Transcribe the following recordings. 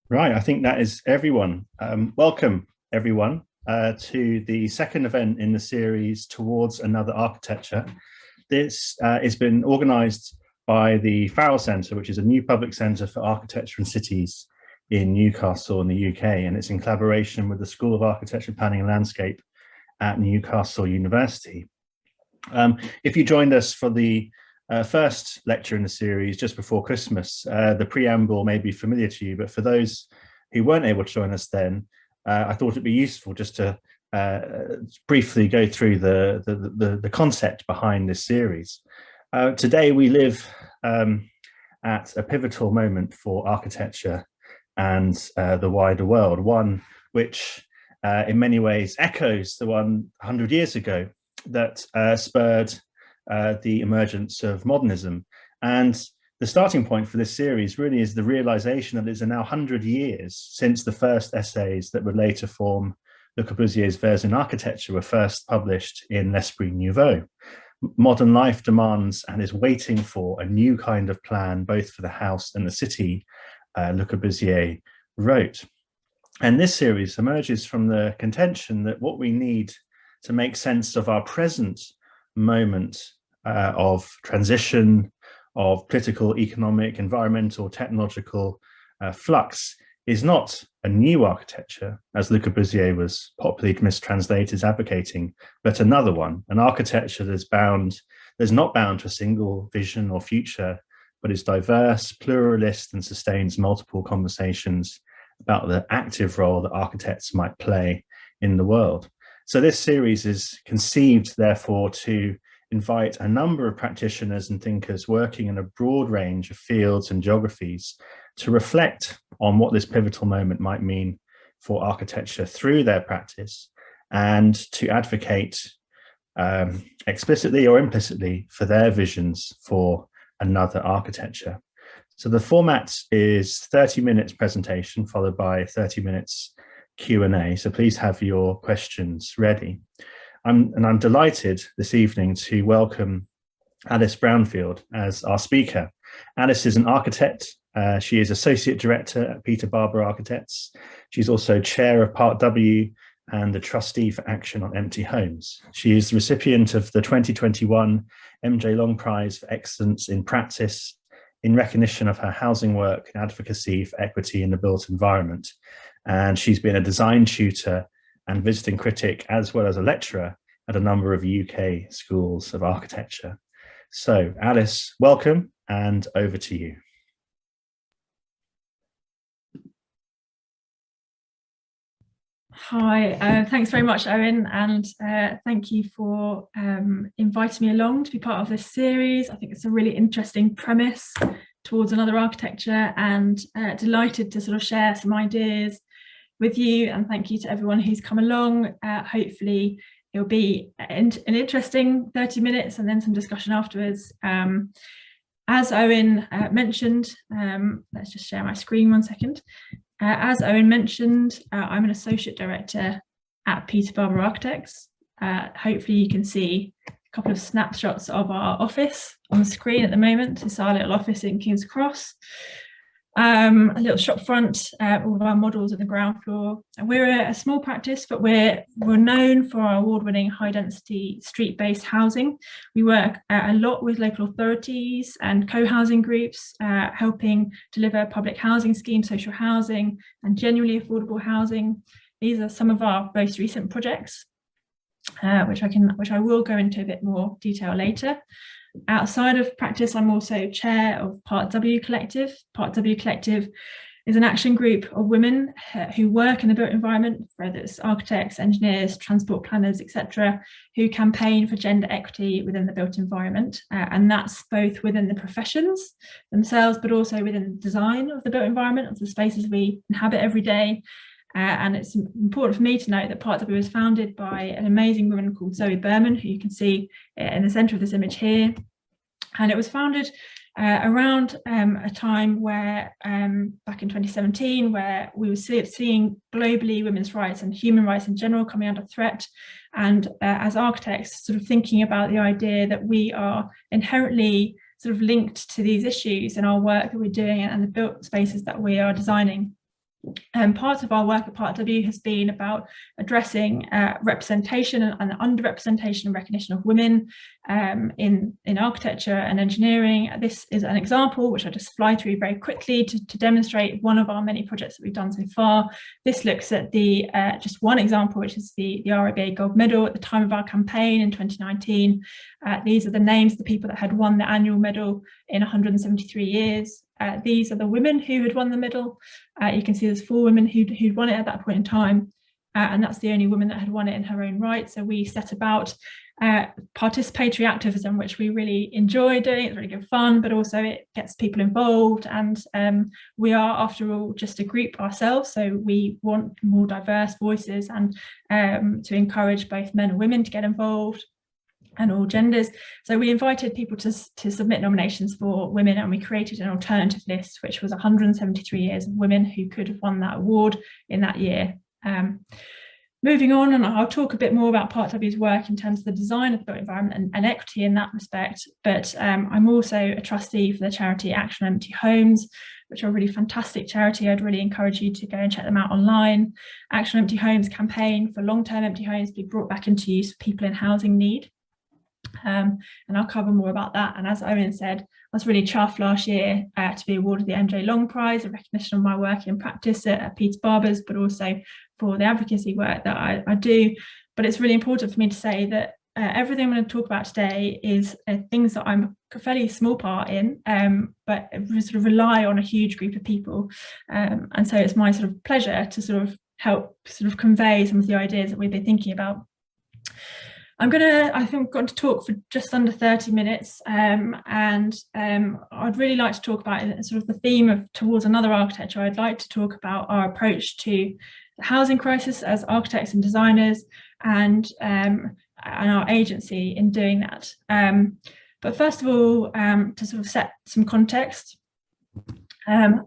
Right, I think that is everyone. Welcome, everyone, to the second event in the series Towards Another Architecture. This has been organised by the Farrell Centre, which is a new public centre for architecture and cities in Newcastle in the UK, and it's in collaboration with the School of Architecture, Planning and Landscape at Newcastle University. If you joined us for the first lecture in the series just before Christmas, the preamble may be familiar to you, but for those who weren't able to join us then, I thought it'd be useful just to briefly go through the concept behind this series. Today we live at a pivotal moment for architecture and the wider world, one which in many ways echoes the one 100 years ago that spurred the emergence of modernism. And the starting point for this series really is the realization that it's now 100 years since the first essays that would later form Le Corbusier's Vers in Architecture were first published in L'Esprit Nouveau. Modern life demands and is waiting for a new kind of plan, both for the house and the city, Le Corbusier wrote. And this series emerges from the contention that what we need to make sense of our present moment of transition, of political, economic, environmental, technological flux is not a new architecture, as Le Corbusier was popularly mistranslated as advocating, but another one, an architecture that's not bound to a single vision or future, but is diverse, pluralist, and sustains multiple conversations about the active role that architects might play in the world. So this series is conceived, therefore, to invite a number of practitioners and thinkers working in a broad range of fields and geographies to reflect on what this pivotal moment might mean for architecture through their practice, and to advocate explicitly or implicitly for their visions for another architecture. So the format is 30 minutes presentation followed by 30 minutes Q&A. So please have your questions ready. I'm delighted this evening to welcome Alice Brownfield as our speaker. Alice is an architect. She is Associate Director at Peter Barber Architects. She's also Chair of Part W and the Trustee for Action on Empty Homes. She is the recipient of the 2021 MJ Long Prize for Excellence in Practice in recognition of her housing work and advocacy for equity in the built environment. And she's been a design tutor and visiting critic, as well as a lecturer at a number of UK schools of architecture. So Alice, welcome, and over to you. Hi, thanks very much, Owen, and thank you for inviting me along to be part of this series. I think it's a really interesting premise towards another architecture, and delighted to sort of share some ideas with you, and thank you to everyone who's come along. Hopefully it'll be an interesting 30 minutes and then some discussion afterwards. As Owen mentioned, let's just share my screen 1 second. As Owen mentioned, I'm an associate director at Peter Barber Architects. Hopefully you can see a couple of snapshots of our office on the screen at the moment. It's our little office in King's Cross. A little shop front, all of our models at the ground floor. And we're a small practice, but we're known for our award-winning high-density street-based housing. We work a lot with local authorities and co-housing groups, helping deliver public housing schemes, social housing, and genuinely affordable housing. These are some of our most recent projects, which I will go into a bit more detail later. Outside of practice, I'm also chair of Part W Collective. Part W Collective is an action group of women who work in the built environment, whether it's architects, engineers, transport planners, etc., who campaign for gender equity within the built environment. And that's both within the professions themselves, but also within the design of the built environment, of the spaces we inhabit every day. And it's important for me to note that Part W was founded by an amazing woman called Zoe Berman, who you can see in the centre of this image here. And it was founded around a time where, back in 2017, where we were seeing globally women's rights and human rights in general coming under threat. And as architects, sort of thinking about the idea that we are inherently sort of linked to these issues in our work that we're doing and the built spaces that we are designing. Part of our work at Part W has been about addressing representation and underrepresentation and recognition of women in architecture and engineering. This is an example which I just fly through very quickly to demonstrate one of our many projects that we've done so far. This looks at the just one example, which is the RIBA Gold Medal at the time of our campaign in 2019. These are the names of the people that had won the annual medal in 173 years. These are the women who had won the medal. You can see there's 4 women who'd won it at that point in time, and that's the only woman that had won it in her own right. So we set about participatory activism, which we really enjoy doing. It's really good fun, but also it gets people involved, and we are, after all, just a group ourselves, so we want more diverse voices and to encourage both men and women to get involved, and all genders. So we invited people to submit nominations for women, and we created an alternative list, which was 173 years of women who could have won that award in that year. Moving on, and I'll talk a bit more about Part W's work in terms of the design of the built environment and equity in that respect, but I'm also a trustee for the charity Action on Empty Homes, which are a really fantastic charity. I'd really encourage you to go and check them out online. Action on Empty Homes campaign for long-term empty homes be brought back into use for people in housing need. And I'll cover more about that. And as Owen said, I was really chuffed last year to be awarded the MJ Long Prize, a recognition of my work in practice at Peter Barber's, but also for the advocacy work that I do. But it's really important for me to say that everything I'm going to talk about today is things that I'm a fairly small part in, but sort of rely on a huge group of people. And so it's my sort of pleasure to sort of help sort of convey some of the ideas that we've been thinking about. I think I'm going to talk for just under 30 minutes, and I'd really like to talk about sort of the theme of Towards Another Architecture. I'd like to talk about our approach to the housing crisis as architects and designers, and our agency in doing that. But first of all, to sort of set some context, sort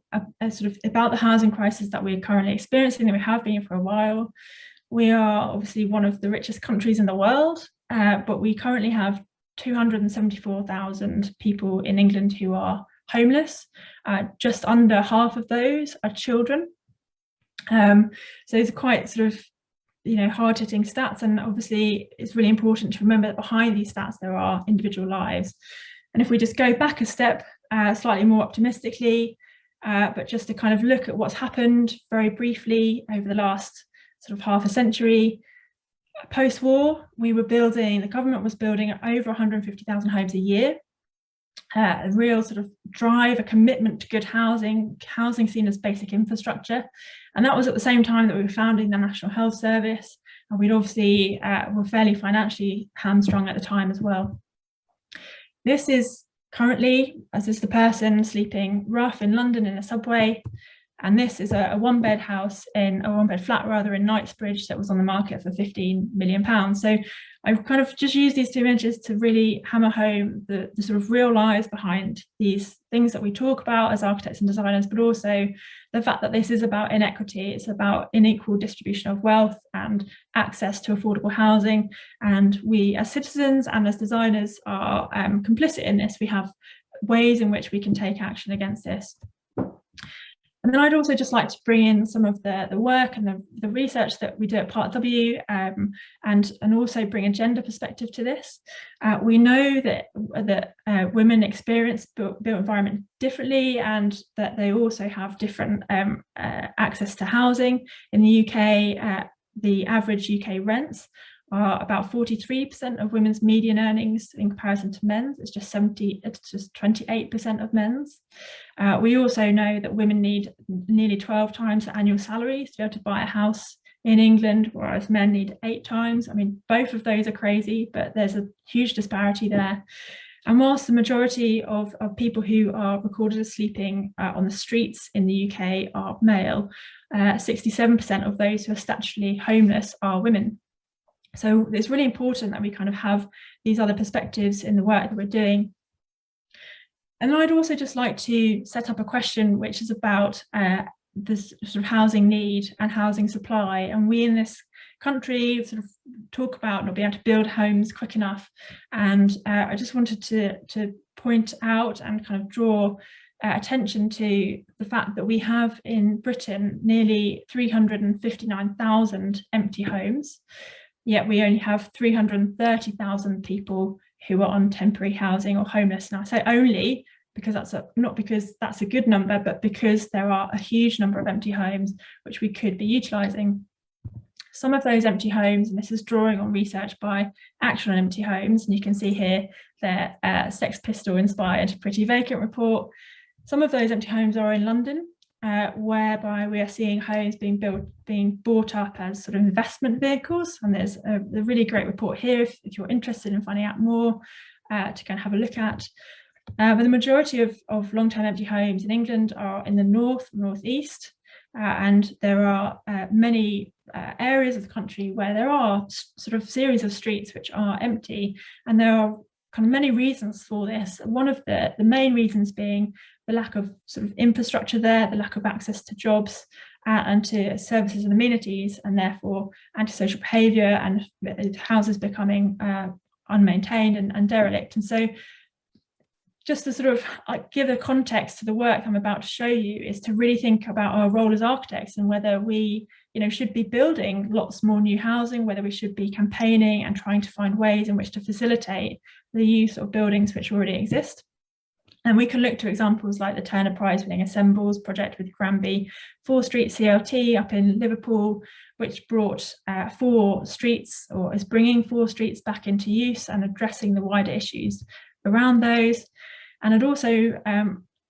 of about the housing crisis that we're currently experiencing, that we have been for a while. We are obviously one of the richest countries in the world, but we currently have 274,000 people in England who are homeless. Just under half of those are children. So these are quite sort of, hard-hitting stats, and obviously it's really important to remember that behind these stats there are individual lives. And if we just go back a step, slightly more optimistically, but just to kind of look at what's happened very briefly over the last sort of half a century. Post-war, the government was building over 150,000 homes a year. A real sort of drive, a commitment to good housing seen as basic infrastructure. And that was at the same time that we were founding the National Health Service. And we'd obviously were fairly financially hamstrung at the time as well. This is currently, as is the person sleeping rough in London in a subway. And this is a one-bed flat in Knightsbridge that was on the market for £15 million. So I've kind of just used these two images to really hammer home the sort of real lives behind these things that we talk about as architects and designers, but also the fact that this is about inequity. It's about unequal distribution of wealth and access to affordable housing. And we as citizens and as designers are complicit in this. We have ways in which we can take action against this. And then I'd also just like to bring in some of the work and the research that we do at Part W, and also bring a gender perspective to this. We know that women experience built environment differently, and that they also have different access to housing. In the UK, the average UK rents are about 43% of women's median earnings in comparison to men's. It's just 28% of men's. We also know that women need nearly 12 times the annual salaries to be able to buy a house in England, whereas men need 8 times. I mean, both of those are crazy, but there's a huge disparity there. And whilst the majority of people who are recorded as sleeping on the streets in the UK are male, 67% of those who are statutorily homeless are women. So it's really important that we kind of have these other perspectives in the work that we're doing. And I'd also just like to set up a question which is about this sort of housing need and housing supply. And we in this country sort of talk about not being able to build homes quick enough. And I just wanted to point out and kind of draw attention to the fact that we have in Britain nearly 359,000 empty homes, yet we only have 330,000 people who are on temporary housing or homeless. Now I say only because not because that's a good number, but because there are a huge number of empty homes which we could be utilising. Some of those empty homes, and this is drawing on research by Action on Empty Homes, and you can see here their Sex Pistol inspired Pretty Vacant report. Some of those empty homes are in London, whereby we are seeing homes being bought up as sort of investment vehicles. And there's a really great report here if you're interested in finding out more to go and have a look at. But the majority of long-term empty homes in England are in the northeast, and there are many areas of the country where there are sort of series of streets which are empty, and there are kind of many reasons for this. One of the main reasons being the lack of sort of infrastructure there, the lack of access to jobs and to services and amenities, and therefore antisocial behaviour and houses becoming unmaintained and derelict. And so just to sort of give a context to the work I'm about to show you is to really think about our role as architects and whether we should be building lots more new housing, whether we should be campaigning and trying to find ways in which to facilitate the use of buildings which already exist. And we can look to examples like the Turner Prize winning Assembles project with Granby 4 Street CLT up in Liverpool, which brought 4 streets, or is bringing 4 streets back into use and addressing the wider issues around those. And I'd also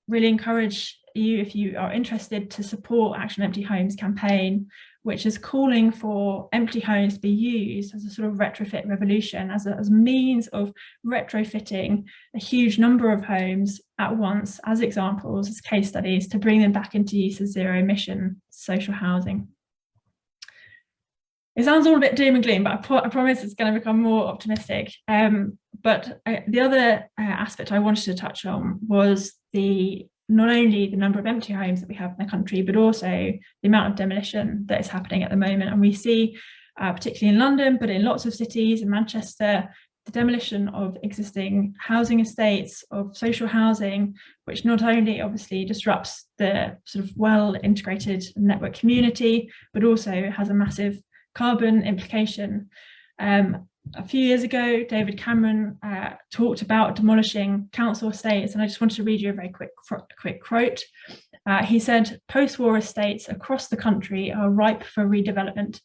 really encourage you, if you are interested, to support Action Empty Homes campaign, which is calling for empty homes to be used as a sort of retrofit revolution, as a means of retrofitting a huge number of homes at once as examples, as case studies, to bring them back into use as zero emission social housing. It sounds all a bit doom and gloom, but I promise it's going to become more optimistic. But the other aspect I wanted to touch on was not only the number of empty homes that we have in the country, but also the amount of demolition that is happening at the moment. And we see, particularly in London, but in lots of cities, in Manchester, the demolition of existing housing estates, of social housing, which not only obviously disrupts the sort of well-integrated network community, but also has a massive carbon implication. A few years ago, David Cameron talked about demolishing council estates, and I just wanted to read you a very quick quote. He said, "Post-war estates across the country are ripe for redevelopment.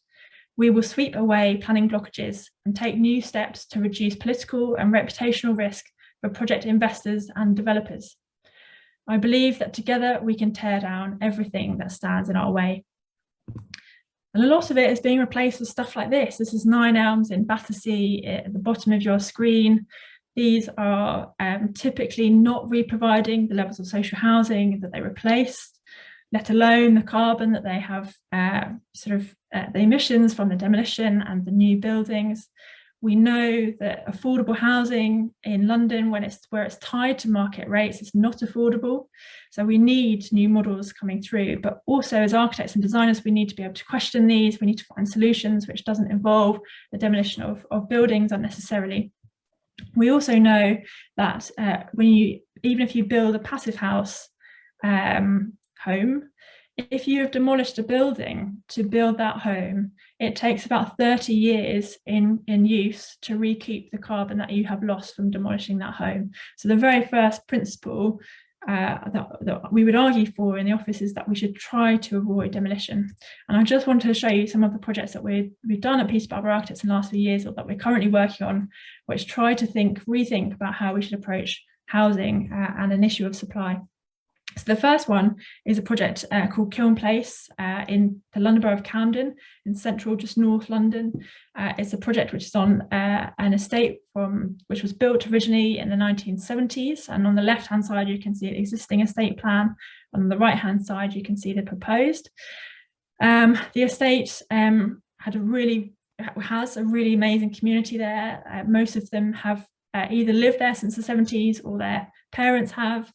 We will sweep away planning blockages and take new steps to reduce political and reputational risk for project investors and developers. I believe that together we can tear down everything that stands in our way." And a lot of it is being replaced with stuff like this. This is 9 Elms in Battersea at the bottom of your screen. These are typically not re-providing the levels of social housing that they replaced, let alone the carbon that they have, the emissions from the demolition and the new buildings. We know that affordable housing in London, where it's tied to market rates, is not affordable. So we need new models coming through, but also as architects and designers, we need to be able to question these. We need to find solutions which doesn't involve the demolition of buildings unnecessarily. We also know that even if you build a passive house home, if you have demolished a building to build that home, it takes about 30 years in use to recoup the carbon that you have lost from demolishing that home. So the very first principle that we would argue for in the office is that we should try to avoid demolition. And I just wanted to show you some of the projects that we've done at Peace Barber Architects in the last few years, or that we're currently working on, which try to rethink about how we should approach housing and an issue of supply. So the first one is a project called Kiln Place in the London Borough of Camden, in central, just north London. It's a project which is on an estate which was built originally in the 1970s. And on the left-hand side, you can see the existing estate plan. On the right-hand side, you can see the proposed. The estate has a really amazing community there. Most of them have either lived there since the 70s or their parents have.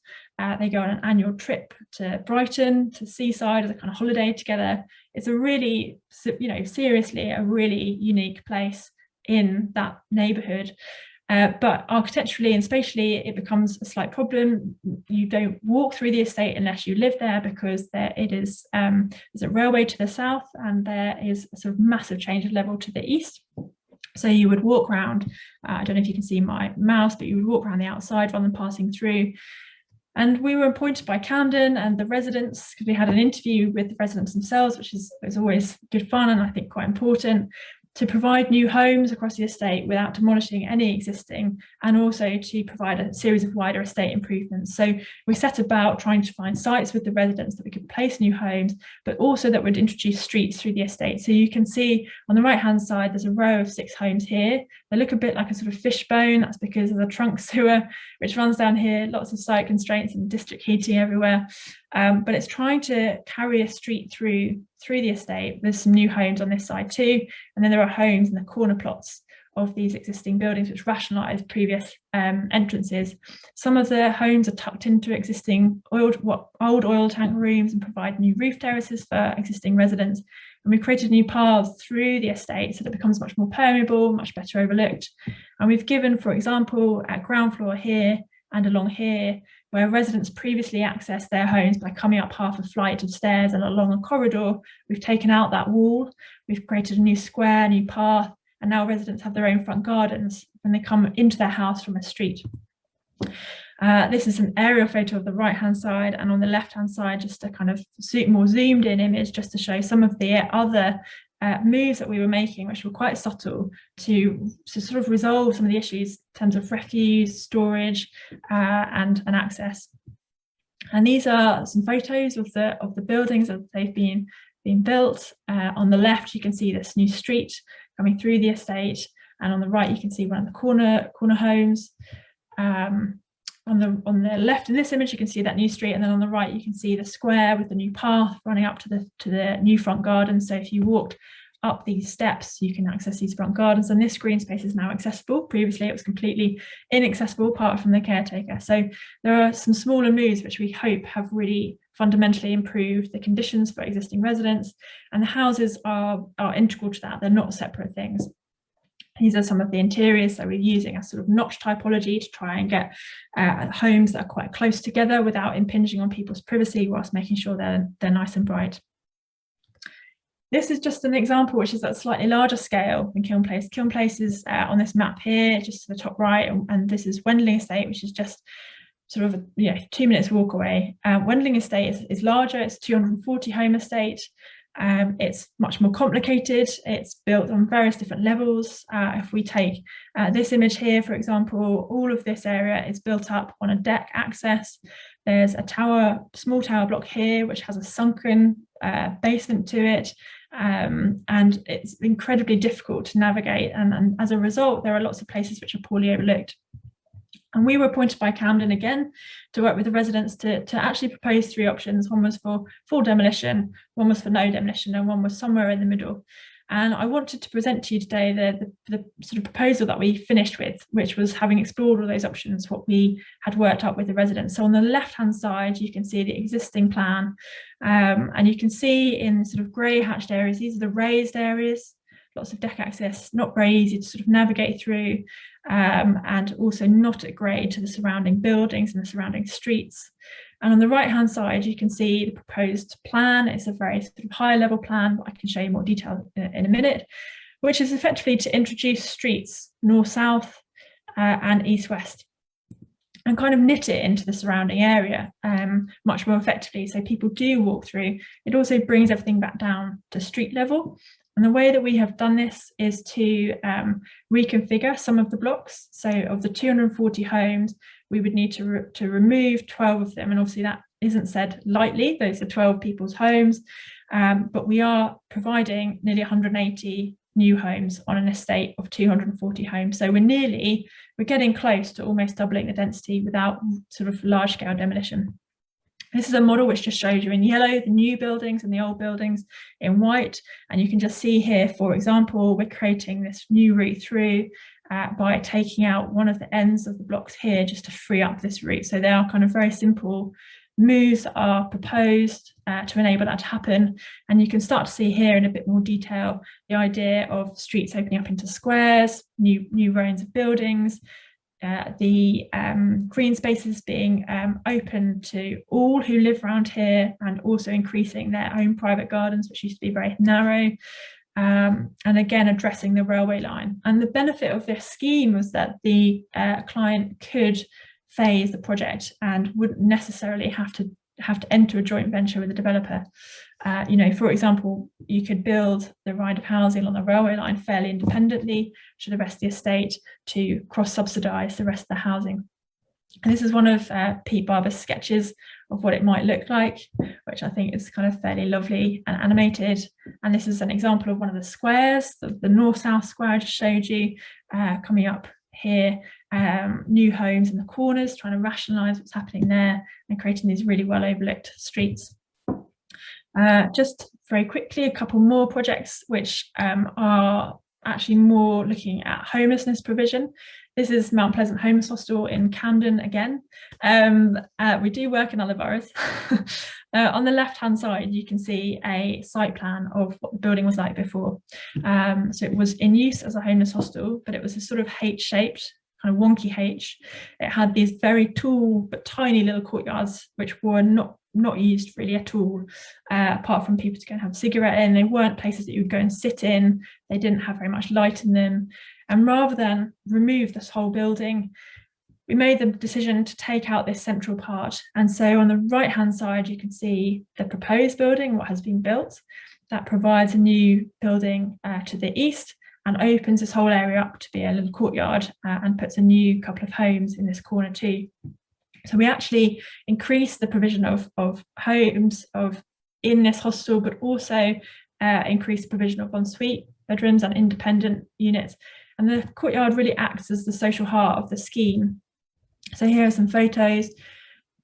They go on an annual trip to Brighton, to Seaside, as a kind of holiday together. It's a really, seriously, a really unique place in that neighbourhood. But architecturally and spatially, it becomes a slight problem. You don't walk through the estate unless you live there, because there's a railway to the south, and there is a sort of massive change of level to the east. So you would walk around, I don't know if you can see my mouse, but you would walk around the outside rather than passing through. And we were appointed by Camden and the residents, because we had an interview with the residents themselves, which is always good fun and I think quite important, to provide new homes across the estate without demolishing any existing, and also to provide a series of wider estate improvements. So we set about trying to find sites with the residents that we could place new homes, but also that would introduce streets through the estate. So you can see on the right hand side, there's a row of 6 homes here. They look a bit like a sort of fishbone. That's because of the trunk sewer which runs down here, lots of site constraints and district heating everywhere. But it's trying to carry a street through the estate. There's some new homes on this side too, and then there are homes in the corner plots of these existing buildings which rationalise previous entrances. Some of the homes are tucked into existing old oil tank rooms and provide new roof terraces for existing residents. And we've created new paths through the estate so that it becomes much more permeable, much better overlooked. And we've given, for example, at ground floor here and along here, where residents previously accessed their homes by coming up half a flight of stairs and along a corridor, we've taken out that wall, we've created a new square, new path, and now residents have their own front gardens when they come into their house from a street. This is an aerial photo of the right-hand side, and on the left-hand side, just a kind of more zoomed-in image just to show some of the other moves that we were making, which were quite subtle, to sort of resolve some of the issues in terms of refuse, storage, and access. And these are some photos of the buildings as they've been built. On the left, you can see this new street coming through the estate, and on the right, you can see one of the corner homes. On the left in this image, you can see that new street, and then on the right, you can see the square with the new path running up to the new front garden. So if you walked up these steps, you can access these front gardens, and this green space is now accessible. Previously, it was completely inaccessible apart from the caretaker. So there are some smaller moves which we hope have really fundamentally improved the conditions for existing residents, and the houses are integral to that. They're not separate things. These are some of the interiors that we're using a sort of notch typology to try and get homes that are quite close together without impinging on people's privacy, whilst making sure they're nice and bright. This is just an example which is at a slightly larger scale than Kiln Place. Kiln Place is on this map here, just to the top right, and this is Wendling Estate, which is just sort of 2 minutes walk away. Wendling Estate is larger. It's a 240 home estate. It's much more complicated. It's built on various different levels. If we take this image here, for example, all of this area is built up on a deck access. There's a small tower block here, which has a sunken basement to it. And it's incredibly difficult to navigate. And as a result, there are lots of places which are poorly overlooked. And we were appointed by Camden again to work with the residents to actually propose 3 options. One was for full demolition, one was for no demolition, and one was somewhere in the middle. And I wanted to present to you today the sort of proposal that we finished with, which was, having explored all those options, what we had worked up with the residents. So on the left-hand side, you can see the existing plan, and you can see in sort of grey hatched areas, these are the raised areas, lots of deck access, not very easy to sort of navigate through, and also not at grade to the surrounding buildings and the surrounding streets. And on the right-hand side, you can see the proposed plan. It's a very sort of high-level plan, but I can show you more detail in a minute, which is effectively to introduce streets north-south and east-west, and kind of knit it into the surrounding area much more effectively, so people do walk through. It also brings everything back down to street level. And the way that we have done this is to reconfigure some of the blocks. So of the 240 homes, we would need to remove 12 of them. And obviously that isn't said lightly, those are 12 people's homes, but we are providing nearly 180 new homes on an estate of 240 homes. So we're getting close to almost doubling the density without sort of large scale demolition. This is a model which just shows you in yellow the new buildings and the old buildings in white. And you can just see here, for example, we're creating this new route through by taking out one of the ends of the blocks here just to free up this route. So they are kind of very simple moves that are proposed to enable that to happen. And you can start to see here in a bit more detail the idea of streets opening up into squares, new rows of buildings, the green spaces being open to all who live around here, and also increasing their own private gardens, which used to be very narrow, and again addressing the railway line. And the benefit of this scheme was that the client could phase the project and wouldn't necessarily have to enter a joint venture with the developer. You know, for example, you could build the kind of housing on the railway line fairly independently to the rest of the estate to cross-subsidise the rest of the housing. And this is one of Pete Barber's sketches of what it might look like, which I think is kind of fairly lovely and animated. And this is an example of one of the squares, the north-south square I just showed you, coming up here, new homes in the corners, trying to rationalise what's happening there and creating these really well overlooked streets. Just very quickly, a couple more projects which are actually more looking at homelessness provision. This is Mount Pleasant Homeless Hostel in Camden again. We do work in other boroughs. On the left-hand side, you can see a site plan of what the building was like before. So it was in use as a homeless hostel, but it was a sort of H-shaped, kind of wonky H. It had these very tall but tiny little courtyards, which were not used really at all, apart from people to go and have a cigarette in. They weren't places that you would go and sit in. They didn't have very much light in them. And rather than remove this whole building, we made the decision to take out this central part. And so on the right-hand side, you can see the proposed building, what has been built. That provides a new building to the east and opens this whole area up to be a little courtyard, and puts a new couple of homes in this corner too. So we actually increased the provision of homes in this hostel, but also increased the provision of ensuite bedrooms and independent units. And the courtyard really acts as the social heart of the scheme. So here are some photos.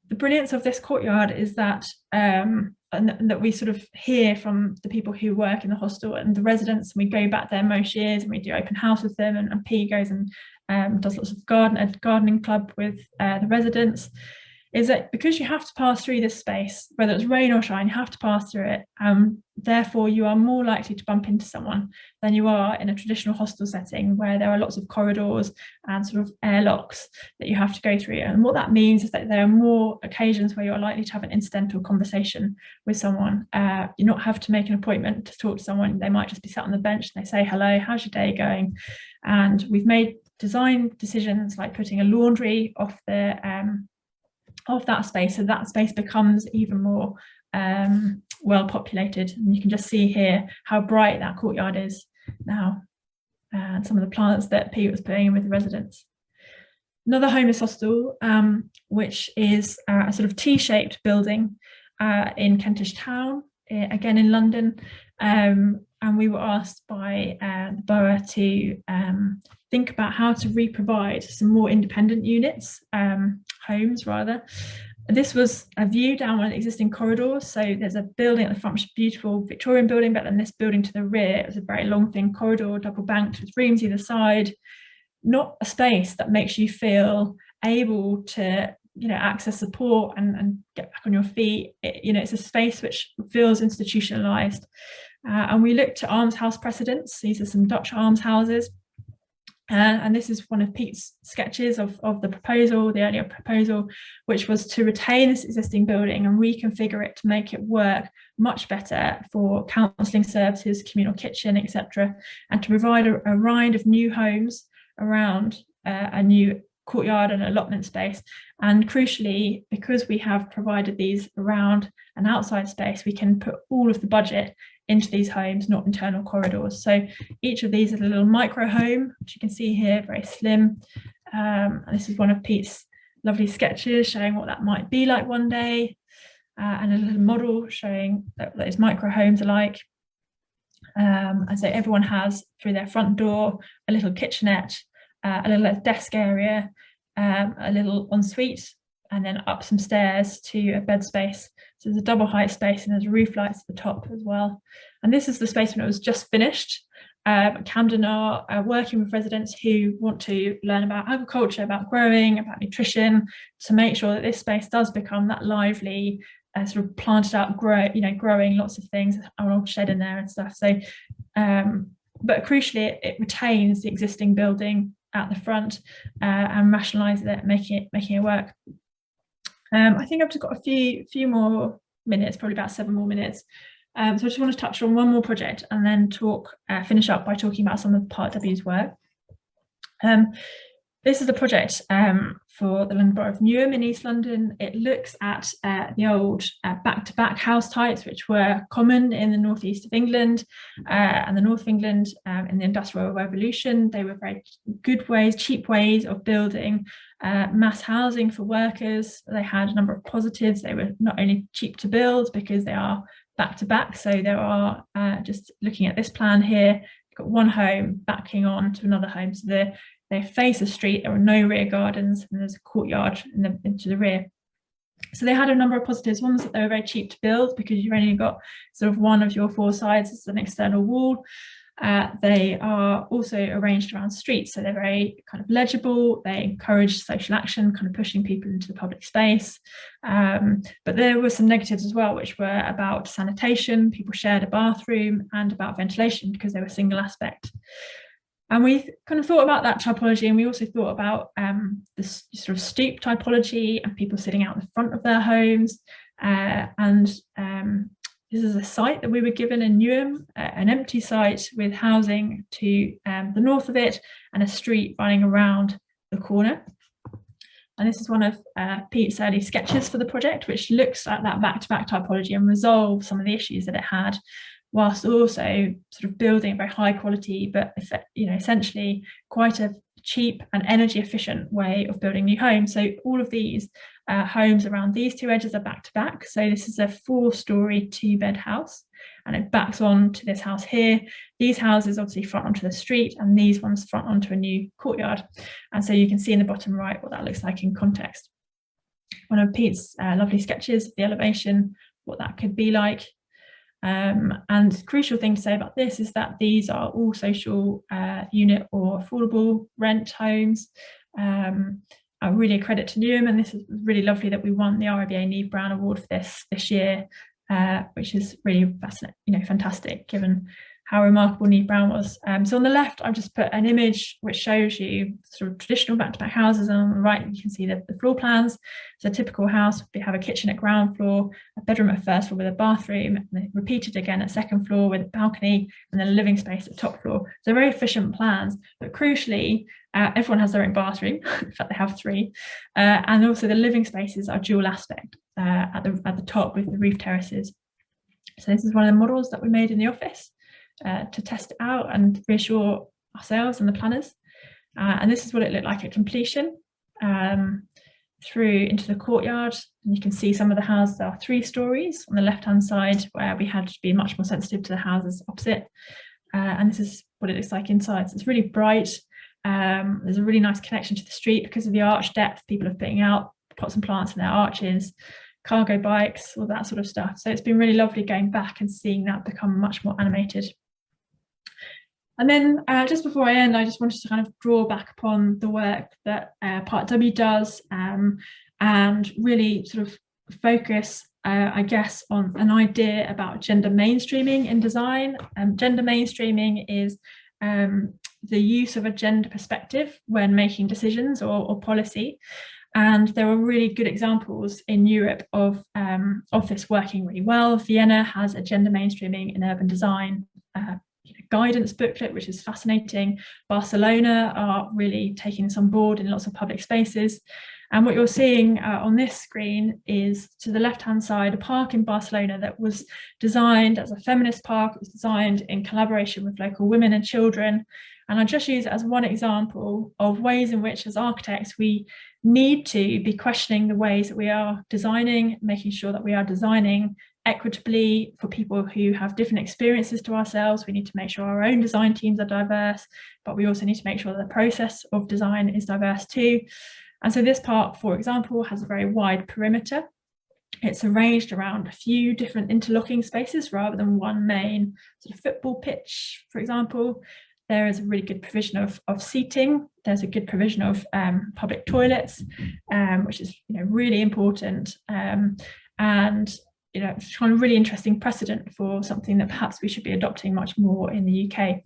The brilliance of this courtyard is that, and that we sort of hear from the people who work in the hostel and the residents, and we go back there most years and we do open house with them, and P goes and does lots of gardening club with the residents, is that because you have to pass through this space, whether it's rain or shine, you have to pass through it. Therefore, you are more likely to bump into someone than you are in a traditional hostel setting where there are lots of corridors and sort of airlocks that you have to go through. And what that means is that there are more occasions where you're likely to have an incidental conversation with someone. You not have to make an appointment to talk to someone. They might just be sat on the bench and they say, hello, how's your day going? And we've made design decisions like putting a laundry off the of that space, so that space becomes even more well populated. And you can just see here how bright that courtyard is now, and some of the plants that Pete was putting in with the residents. Another homeless hostel, which is a sort of T-shaped building in Kentish Town, again in London, and we were asked by the borough to think about how to re-provide some more independent units, homes rather. This was a view down one of the existing corridors. So there's a building at the front, which is a beautiful Victorian building, but then this building to the rear, it was a very long thin corridor, double banked with rooms either side. Not a space that makes you feel able to, you know, access support and get back on your feet. It's a space which feels institutionalized. And we looked at almshouse precedents. These are some Dutch almshouses. And this is one of Pete's sketches of the proposal, the earlier proposal, which was to retain this existing building and reconfigure it to make it work much better for counselling services, communal kitchen, etc., and to provide a rind of new homes around a new courtyard and allotment space. And crucially, because we have provided these around an outside space, we can put all of the budget into these homes, not internal corridors. So each of these is a little micro home, which you can see here, very slim. And this is one of Pete's lovely sketches showing what that might be like one day, and a little model showing what those micro homes are like. And so everyone has, through their front door, a little kitchenette, a little desk area, a little ensuite, and then up some stairs to a bed space. So there's a double height space and there's roof lights at the top as well. And this is the space when it was just finished. Camden are working with residents who want to learn about agriculture, about growing, about nutrition, to make sure that this space does become that lively, sort of planted up, growing lots of things, an old shed in there and stuff. So, but crucially, it retains the existing building at the front and rationalises it, making it work. I think I've just got a few more minutes, probably about 7 more minutes. So I just want to touch on one more project and then finish up by talking about some of Part W's work. This is a project for the London Borough of Newham in East London. It looks at the old back-to-back house types, which were common in the northeast of England and the north of England in the Industrial Revolution. They were very good ways, cheap ways of building mass housing for workers. They had a number of positives. They were not only cheap to build because they are back-to-back. So there are, just looking at this plan here, you've got one home backing on to another home. So they face a street, there are no rear gardens, and there's a courtyard into the rear. So they had a number of positives. One was that they were very cheap to build because you've only got sort of one of your 4 sides as an external wall. They are also arranged around streets, so they're very kind of legible. They encourage social action, kind of pushing people into the public space. But there were some negatives as well, which were about sanitation. People shared a bathroom, and about ventilation because they were single aspect. And we kind of thought about that typology, and we also thought about this sort of stoop typology and people sitting out in the front of their homes. This is a site that we were given in Newham, an empty site with housing to the north of it and a street running around the corner. And this is one of Pete's early sketches for the project, which looks at that back-to-back typology and resolves some of the issues that it had, whilst also sort of building a very high quality, but essentially quite a cheap and energy efficient way of building new homes. So all of these homes around these 2 edges are back to back. So this is a 4-storey 2-bed house, and it backs on to this house here. These houses obviously front onto the street, and these ones front onto a new courtyard. And so you can see in the bottom right what that looks like in context. One of Pete's lovely sketches of the elevation, what that could be like. And the crucial thing to say about this is that these are all social unit or affordable rent homes. Really a credit to Newham, and this is really lovely that we won the RIBA Neve Brown Award for this year, which is really fantastic given how remarkable Neve Brown was. So on the left, I've just put an image which shows you sort of traditional back-to-back houses, and on the right you can see the floor plans. So a typical house would have a kitchen at ground floor, a bedroom at first floor with a bathroom, and then repeated again at second floor with a balcony, and then a living space at top floor. So very efficient plans, but crucially, everyone has their own bathroom. In fact, they have 3, and also the living spaces are dual aspect at the top with the roof terraces. So this is one of the models that we made in the office to test it out and reassure ourselves and the planners. And this is what it looked like at completion, through into the courtyard. And you can see some of the houses are 3 stories on the left-hand side, where we had to be much more sensitive to the houses opposite. And this is what it looks like inside. So it's really bright. There's a really nice connection to the street because of the arch depth. People are putting out pots and plants in their arches, cargo bikes, all that sort of stuff. So it's been really lovely going back and seeing that become much more animated. And then just before I end, I just wanted to kind of draw back upon the work that Part W does, and really sort of focus, I guess, on an idea about gender mainstreaming in design. Gender mainstreaming is the use of a gender perspective when making decisions or policy. And there are really good examples in Europe of this working really well. Vienna has a gender mainstreaming in urban design guidance booklet, which is fascinating. Barcelona are really taking this on board in lots of public spaces. And what you're seeing on this screen is, to the left-hand side, a park in Barcelona that was designed as a feminist park. It was designed in collaboration with local women and children. And I just use it as one example of ways in which, as architects, we need to be questioning the ways that we are designing, making sure that we are designing equitably for people who have different experiences to ourselves. We need to make sure our own design teams are diverse, but we also need to make sure that the process of design is diverse too. And so this park, for example, has a very wide perimeter. it's arranged around a few different interlocking spaces rather than one main sort of football pitch, for example. There is a really good provision of seating. There's a good provision of public toilets, which is really important. And it's kind of really interesting precedent for something that perhaps we should be adopting much more in the UK.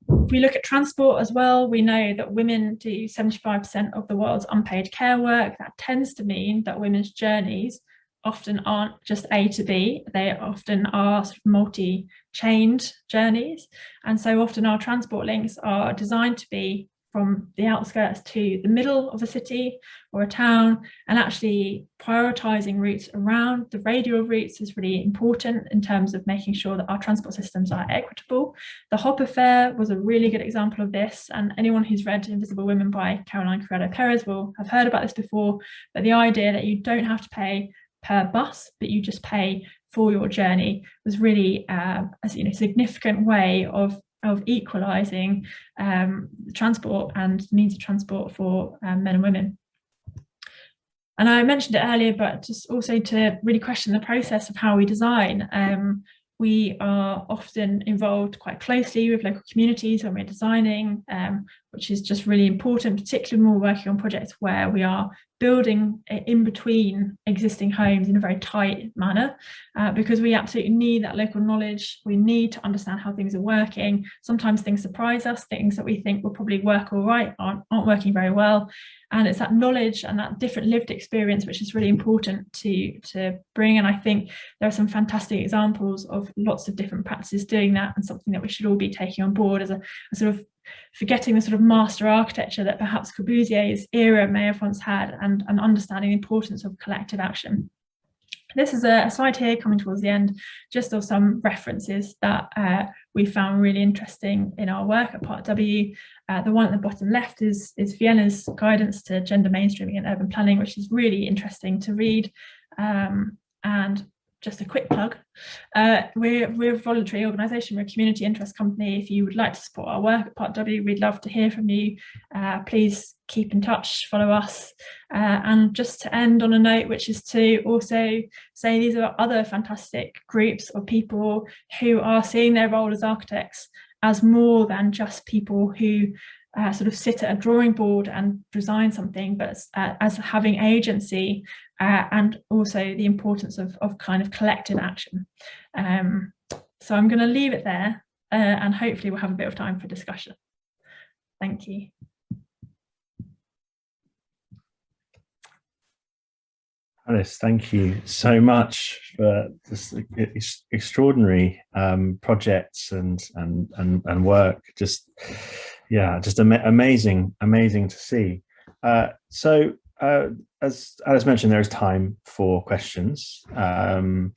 If we look at transport as well, we know that women do 75% of the world's unpaid care work. That tends to mean that women's journeys often aren't just A to B, they often are sort of multi-chained journeys. And so often our transport links are designed to be from the outskirts to the middle of a city or a town, and actually prioritising routes around the radial routes is really important in terms of making sure that our transport systems are equitable. The Hopper Fair was a really good example of this, and anyone who's read Invisible Women by Caroline Criado Perez will have heard about this before, but the idea that you don't have to pay per bus, but you just pay for your journey was really a significant way of equalising transport and means of transport for men and women. And I mentioned it earlier, but just also to really question the process of how we design. We are often involved quite closely with local communities when we're designing, which is just really important, particularly when we're working on projects where we are building in between existing homes in a very tight manner, because we absolutely need that local knowledge. We need to understand how things are working. Sometimes things surprise us, things that we think will probably work all right aren't working very well. And it's that knowledge and that different lived experience which is really important to bring. And I think there are some fantastic examples of lots of different practices doing that, and something that we should all be taking on board as a sort of forgetting the sort of master architecture that perhaps Corbusier's era may have once had, and understanding the importance of collective action. This is a slide here coming towards the end, just of some references that we found really interesting in our work at Part W. The one at the bottom left is Vienna's guidance to gender mainstreaming in urban planning, which is really interesting to read. And just a quick plug, we're a voluntary organisation, we're a community interest company. If you would like to support our work at Part W, we'd love to hear from you. Please keep in touch, follow us. And just to end on a note, which is to also say these are other fantastic groups of people who are seeing their role as architects as more than just people who sort of sit at a drawing board and design something, but as having agency, and also the importance of kind of collective action. So I'm going to leave it there, and hopefully we'll have a bit of time for discussion. Thank you. Alice, thank you so much for this extraordinary projects and work. Just amazing to see. So as Alice mentioned, there is time for questions, and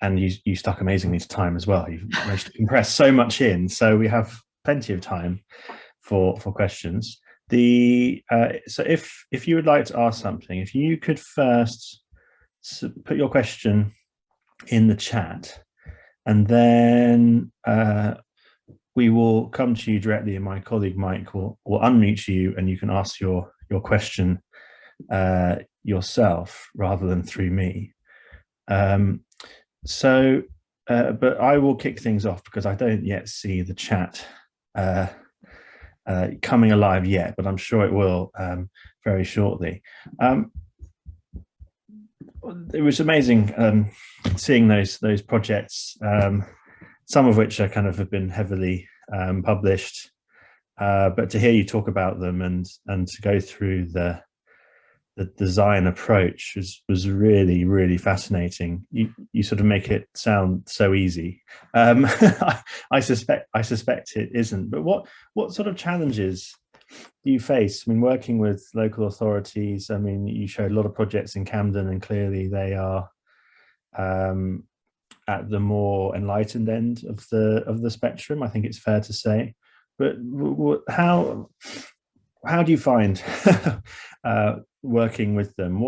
you stuck amazingly to time as well. You've managed to compress so much in, so we have plenty of time for questions. So if you would like to ask something, if you could first put your question in the chat, and then we will come to you directly, and my colleague Mike will unmute you, and you can ask your question yourself rather than through me. But I will kick things off because I don't yet see the chat coming alive yet, but I'm sure it will very shortly. It was amazing seeing those projects, some of which are kind of have been heavily published, but to hear you talk about them and to go through the design approach was really fascinating. You sort of make it sound so easy. I suspect it isn't. But what sort of challenges do you face? I mean, working with local authorities. I mean, you showed a lot of projects in Camden, and clearly they are at the more enlightened end of the spectrum, I think it's fair to say. But how do you find working with them?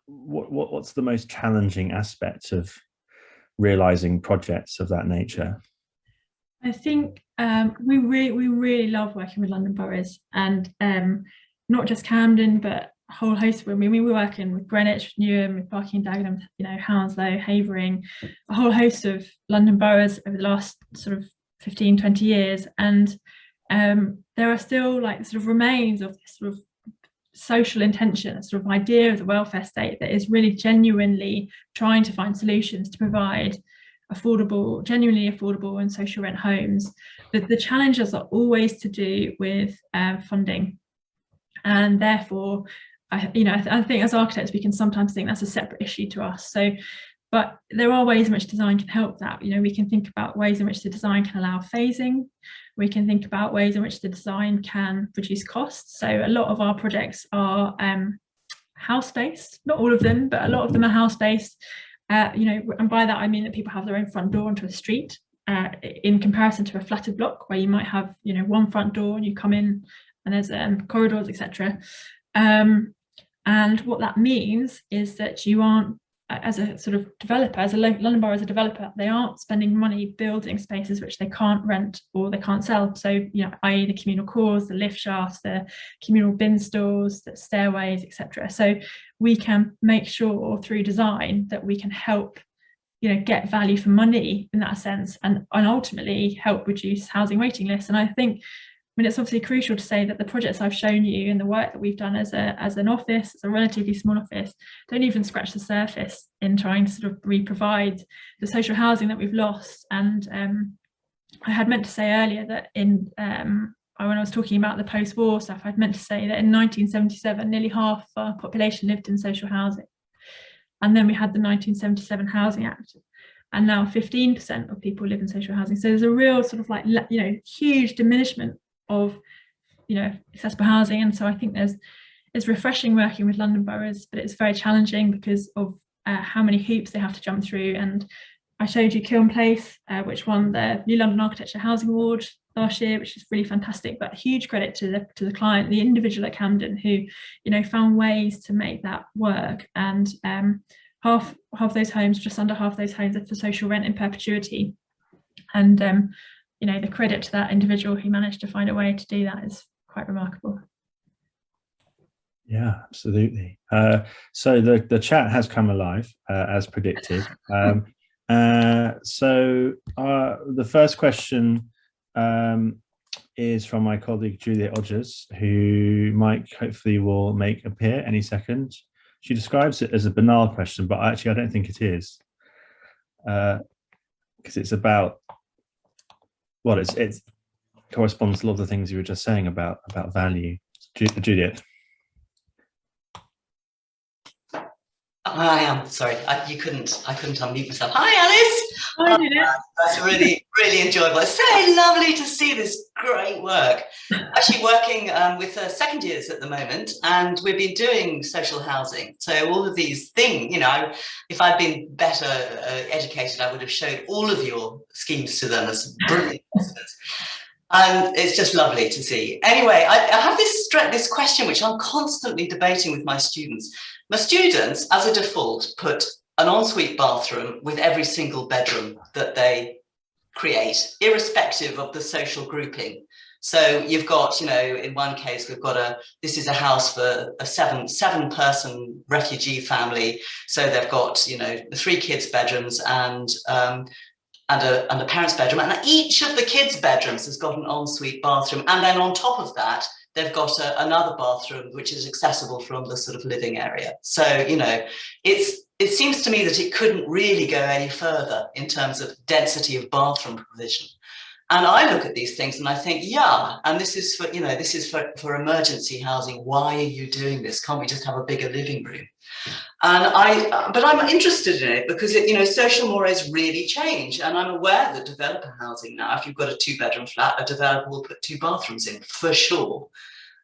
What's the most challenging aspect of realizing projects of that nature? I think we really love working with London boroughs, and not just Camden, but whole host of, I mean, we were working with Greenwich, Newham, with Barking, Dagenham, you know, Hounslow, Havering, a whole host of London boroughs over the last sort of 15, 20 years. And there are still like sort of remains of this sort of social intention, a sort of idea of the welfare state that is really genuinely trying to find solutions to provide affordable, genuinely affordable and social rent homes. The challenges are always to do with funding. And therefore, I think as architects, we can sometimes think that's a separate issue to us. So, but there are ways in which design can help that. You know, we can think about ways in which the design can allow phasing. We can think about ways in which the design can reduce costs. So a lot of our projects are house-based, not all of them, but a lot of them are house-based. You know, and by that I mean that people have their own front door onto a street, in comparison to a flatted block where you might have, you know, one front door and you come in and there's corridors, etc. And what that means is that you aren't, as a sort of developer, as a London Borough as a developer, they aren't spending money building spaces which they can't rent or they can't sell. So, you know, i.e. the communal cores, the lift shafts, the communal bin stalls, the stairways, etc. So we can make sure through design that we can help, you know, get value for money in that sense, and ultimately help reduce housing waiting lists. And I think, I mean, it's obviously crucial to say that the projects I've shown you and the work that we've done as an office, as a relatively small office, don't even scratch the surface in trying to sort of re-provide the social housing that we've lost. And I had meant to say earlier that when I was talking about the post-war stuff, I'd meant to say that in 1977, nearly half our population lived in social housing. And then we had the 1977 Housing Act. And now 15% of people live in social housing. So there's a real sort of like, you know, huge diminishment of, you know, accessible housing. And so I think it's refreshing working with London boroughs, but it's very challenging because of how many hoops they have to jump through. And I showed you Kiln Place, which won the New London Architecture Housing Award last year, which is really fantastic. But huge credit to the client, the individual at Camden, who, you know, found ways to make that work. And half those homes, just under half those homes, are for social rent in perpetuity. And you know, the credit to that individual who managed to find a way to do that is quite remarkable. Yeah, absolutely. So the chat has come alive as predicted. So the first question is from my colleague Juliet Odgers, who Mike hopefully will make appear any second. She describes it as a banal question, but actually I don't think it is, because it's about, well, it corresponds to a lot of the things you were just saying about value. Juliet. I am sorry. I couldn't unmute myself. Hi, Alice. Hi, Juliet. That's really enjoyable. It's so lovely to see this great work. Actually working with second years at the moment, and we've been doing social housing. So all of these things, you know, if I'd been better educated, I would have showed all of your schemes to them as brilliant investments. And it's just lovely to see. Anyway, I have this question which I'm constantly debating with my students. My students, as a default, put an ensuite bathroom with every single bedroom that they create, irrespective of the social grouping. So you've got, you know, in one case, we've got this is a house for a seven-person refugee family. So they've got, you know, 3 kids' bedrooms and a parent's bedroom, and each of the kids' bedrooms has got an ensuite bathroom, and then on top of that they've got another bathroom which is accessible from the sort of living area. So, you know, it seems to me that it couldn't really go any further in terms of density of bathroom provision. And I look at these things and I think, yeah, and this is for, you know, this is for emergency housing. Why are you doing this? Can't we just have a bigger living room? But I'm interested in it because, you know, social mores really change. And I'm aware that developer housing now, if you've got a 2-bedroom flat, a developer will put 2 bathrooms in for sure.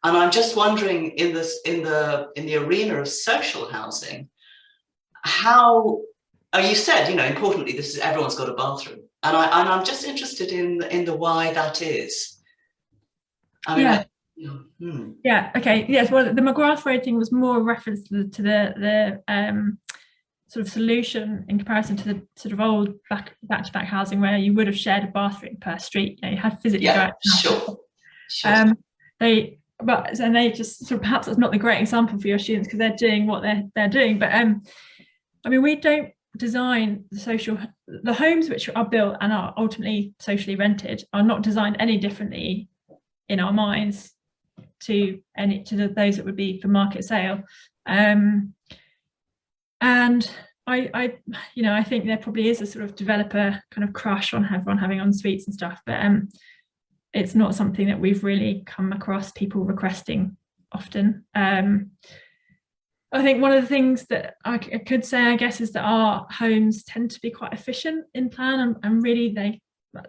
And I'm just wondering in the arena of social housing, how, you said, you know, importantly, this is everyone's got a bathroom. And I'm just interested in the why that is. I mean, yeah. Yeah. Okay. Yes. Well, the McGrath rating was more a reference to the sort of solution in comparison to the sort of old back-to-back housing where you would have shared a bathroom per street. You know, you had physically. Yeah. Sure. but and they just sort of, perhaps that's not the great example for your students because they're doing what they're doing. But I mean, we don't design the homes which are built and are ultimately socially rented are not designed any differently in our minds to those that would be for market sale. And I think there probably is a sort of developer kind of crush on everyone having en suites and stuff, but it's not something that we've really come across people requesting often. I think one of the things that I could say, I guess, is that our homes tend to be quite efficient in plan, and really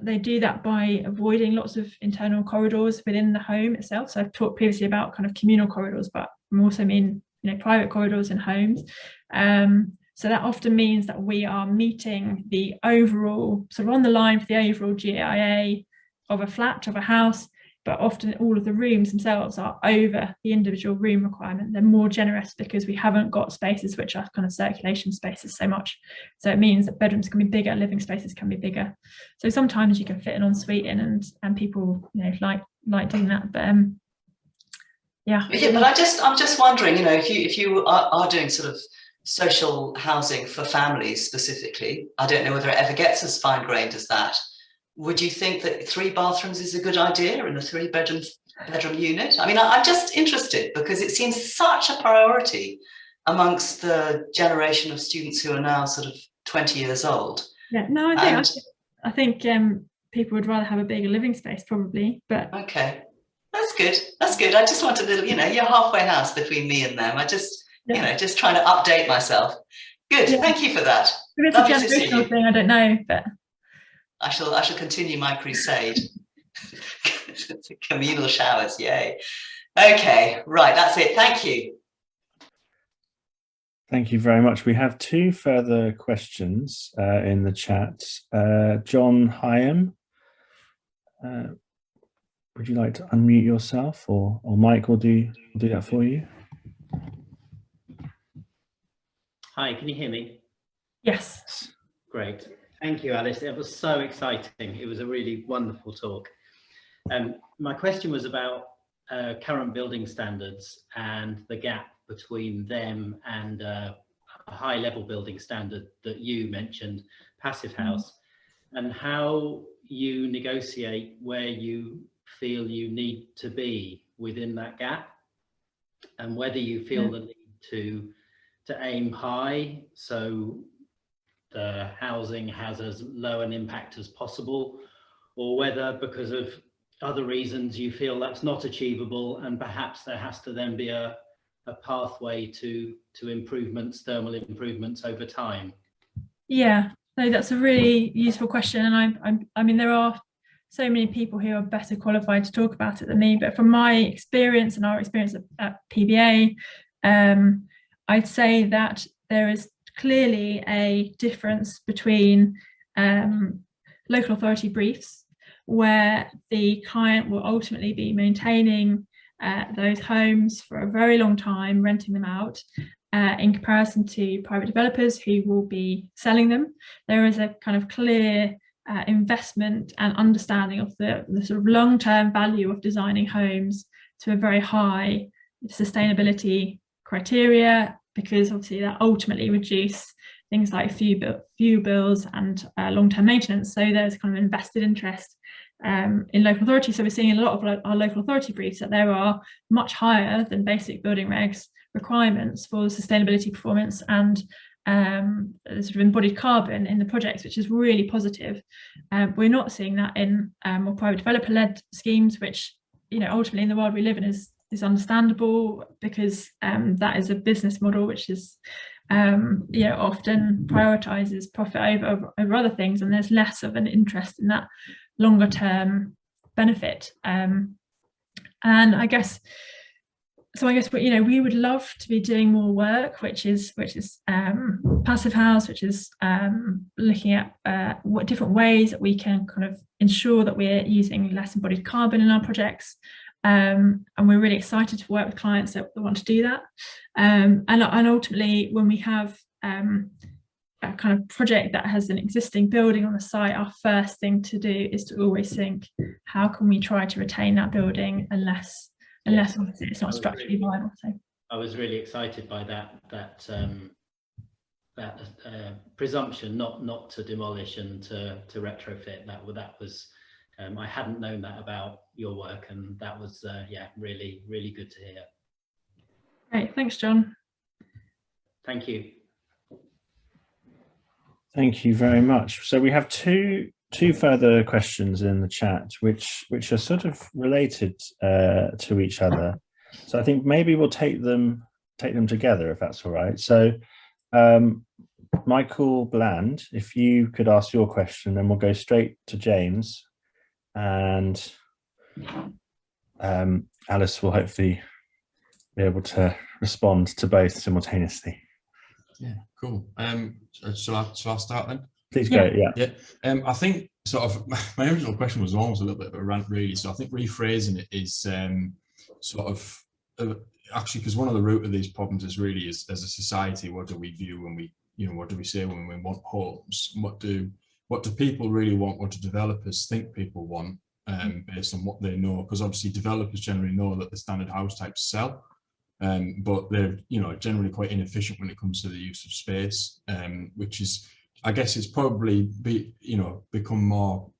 they do that by avoiding lots of internal corridors within the home itself. So I've talked previously about kind of communal corridors, but I also mean private corridors in homes. So that often means that we are meeting the overall, sort of on the line for the overall GIA of a flat, of a house, but often all of the rooms themselves are over the individual room requirement. They're more generous because we haven't got spaces which are kind of circulation spaces so much. So it means that bedrooms can be bigger, living spaces can be bigger. So sometimes you can fit an ensuite in, and people like doing that. But yeah. But I'm just wondering, if you are doing sort of social housing for families specifically, I don't know whether it ever gets as fine-grained as that. Would you think that 3 bathrooms is a good idea in a 3-bedroom unit? I mean, I'm just interested because it seems such a priority amongst the generation of students who are now sort of 20 years old. Yeah, no, I think people would rather have a bigger living space probably, but okay, that's good. That's good. I just wanted a little, you're halfway house between me and them. I just, just trying to update myself. Good. Yeah. Thank you for that. If it's a generational thing, I don't know, but I shall continue my crusade. Communal showers, yay. Okay, right, that's it. Thank you. Thank you very much. We have 2 further questions in the chat. John Hyam, would you like to unmute yourself, or Mike will do that for you? Hi, can you hear me? Yes. Great. Thank you, Alice. It was so exciting. It was a really wonderful talk. My question was about current building standards and the gap between them and a high-level building standard that you mentioned, Passive House, and how you negotiate where you feel you need to be within that gap, and whether you feel the need to aim high so the housing has as low an impact as possible, or whether because of other reasons you feel that's not achievable and perhaps there has to then be a pathway to improvements, thermal improvements over time. Yeah, no, that's a really useful question, and I mean there are so many people who are better qualified to talk about it than me, but from my experience and our experience at PBA, I'd say that there is clearly a difference between local authority briefs, where the client will ultimately be maintaining those homes for a very long time, renting them out, in comparison to private developers who will be selling them. There is a kind of clear investment and understanding of the sort of long-term value of designing homes to a very high sustainability criteria, because obviously that ultimately reduce things like fuel bills and long-term maintenance. So there's kind of invested interest in local authority. So we're seeing in a lot of our local authority briefs that there are much higher than basic building regs requirements for sustainability performance and sort of embodied carbon in the projects, which is really positive. We're not seeing that in more private developer-led schemes, which ultimately in the world we live in is understandable, because that is a business model which is often prioritizes profit over other things, and there's less of an interest in that longer term benefit. And I guess we would love to be doing more work which is Passive House, which is looking at what different ways that we can kind of ensure that we're using less embodied carbon in our projects. And we're really excited to work with clients that want to do that. And ultimately, when we have a kind of project that has an existing building on the site, our first thing to do is to always think, how can we try to retain that building unless unless obviously it's not structurally viable. So I was really excited by that presumption not to demolish and to retrofit. That was I hadn't known that about your work, and that was really good to hear. Great, thanks, John. Thank you. Thank you very much. So we have two further questions in the chat, which are sort of related to each other. So I think maybe we'll take them together, if that's all right. So Michael Bland, if you could ask your question, then we'll go straight to James, and Alice will hopefully be able to respond to both simultaneously. Yeah, cool. Shall I start then? Please go. Yeah. I think sort of my original question was almost a little bit of a rant, really. So I think rephrasing it is sort of actually, because one of the root of these problems is really as a society, what do we view when we, what do we say when we want homes? What do people really want? What do developers think people want, based on what they know? Because obviously developers generally know that the standard house types sell. But they're generally quite inefficient when it comes to the use of space, which is, I guess, it's probably become more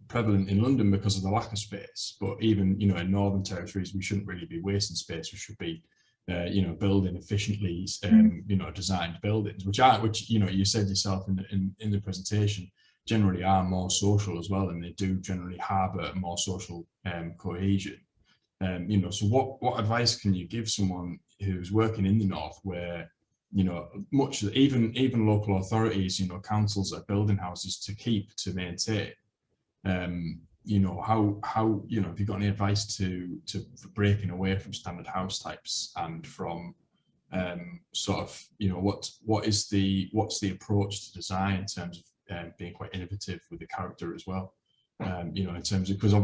prevalent in London because of the lack of space. But even in northern territories, we shouldn't really be wasting space. We should be building efficiently, designed buildings, which you said yourself in the presentation, generally are more social as well, and they do generally harbour more social cohesion. So what advice can you give someone who's working in the north, where much even local authorities, councils are building houses to maintain? How have you got any advice for breaking away from standard house types, and from what's the approach to design in terms of being quite innovative with the character as well? In terms of, because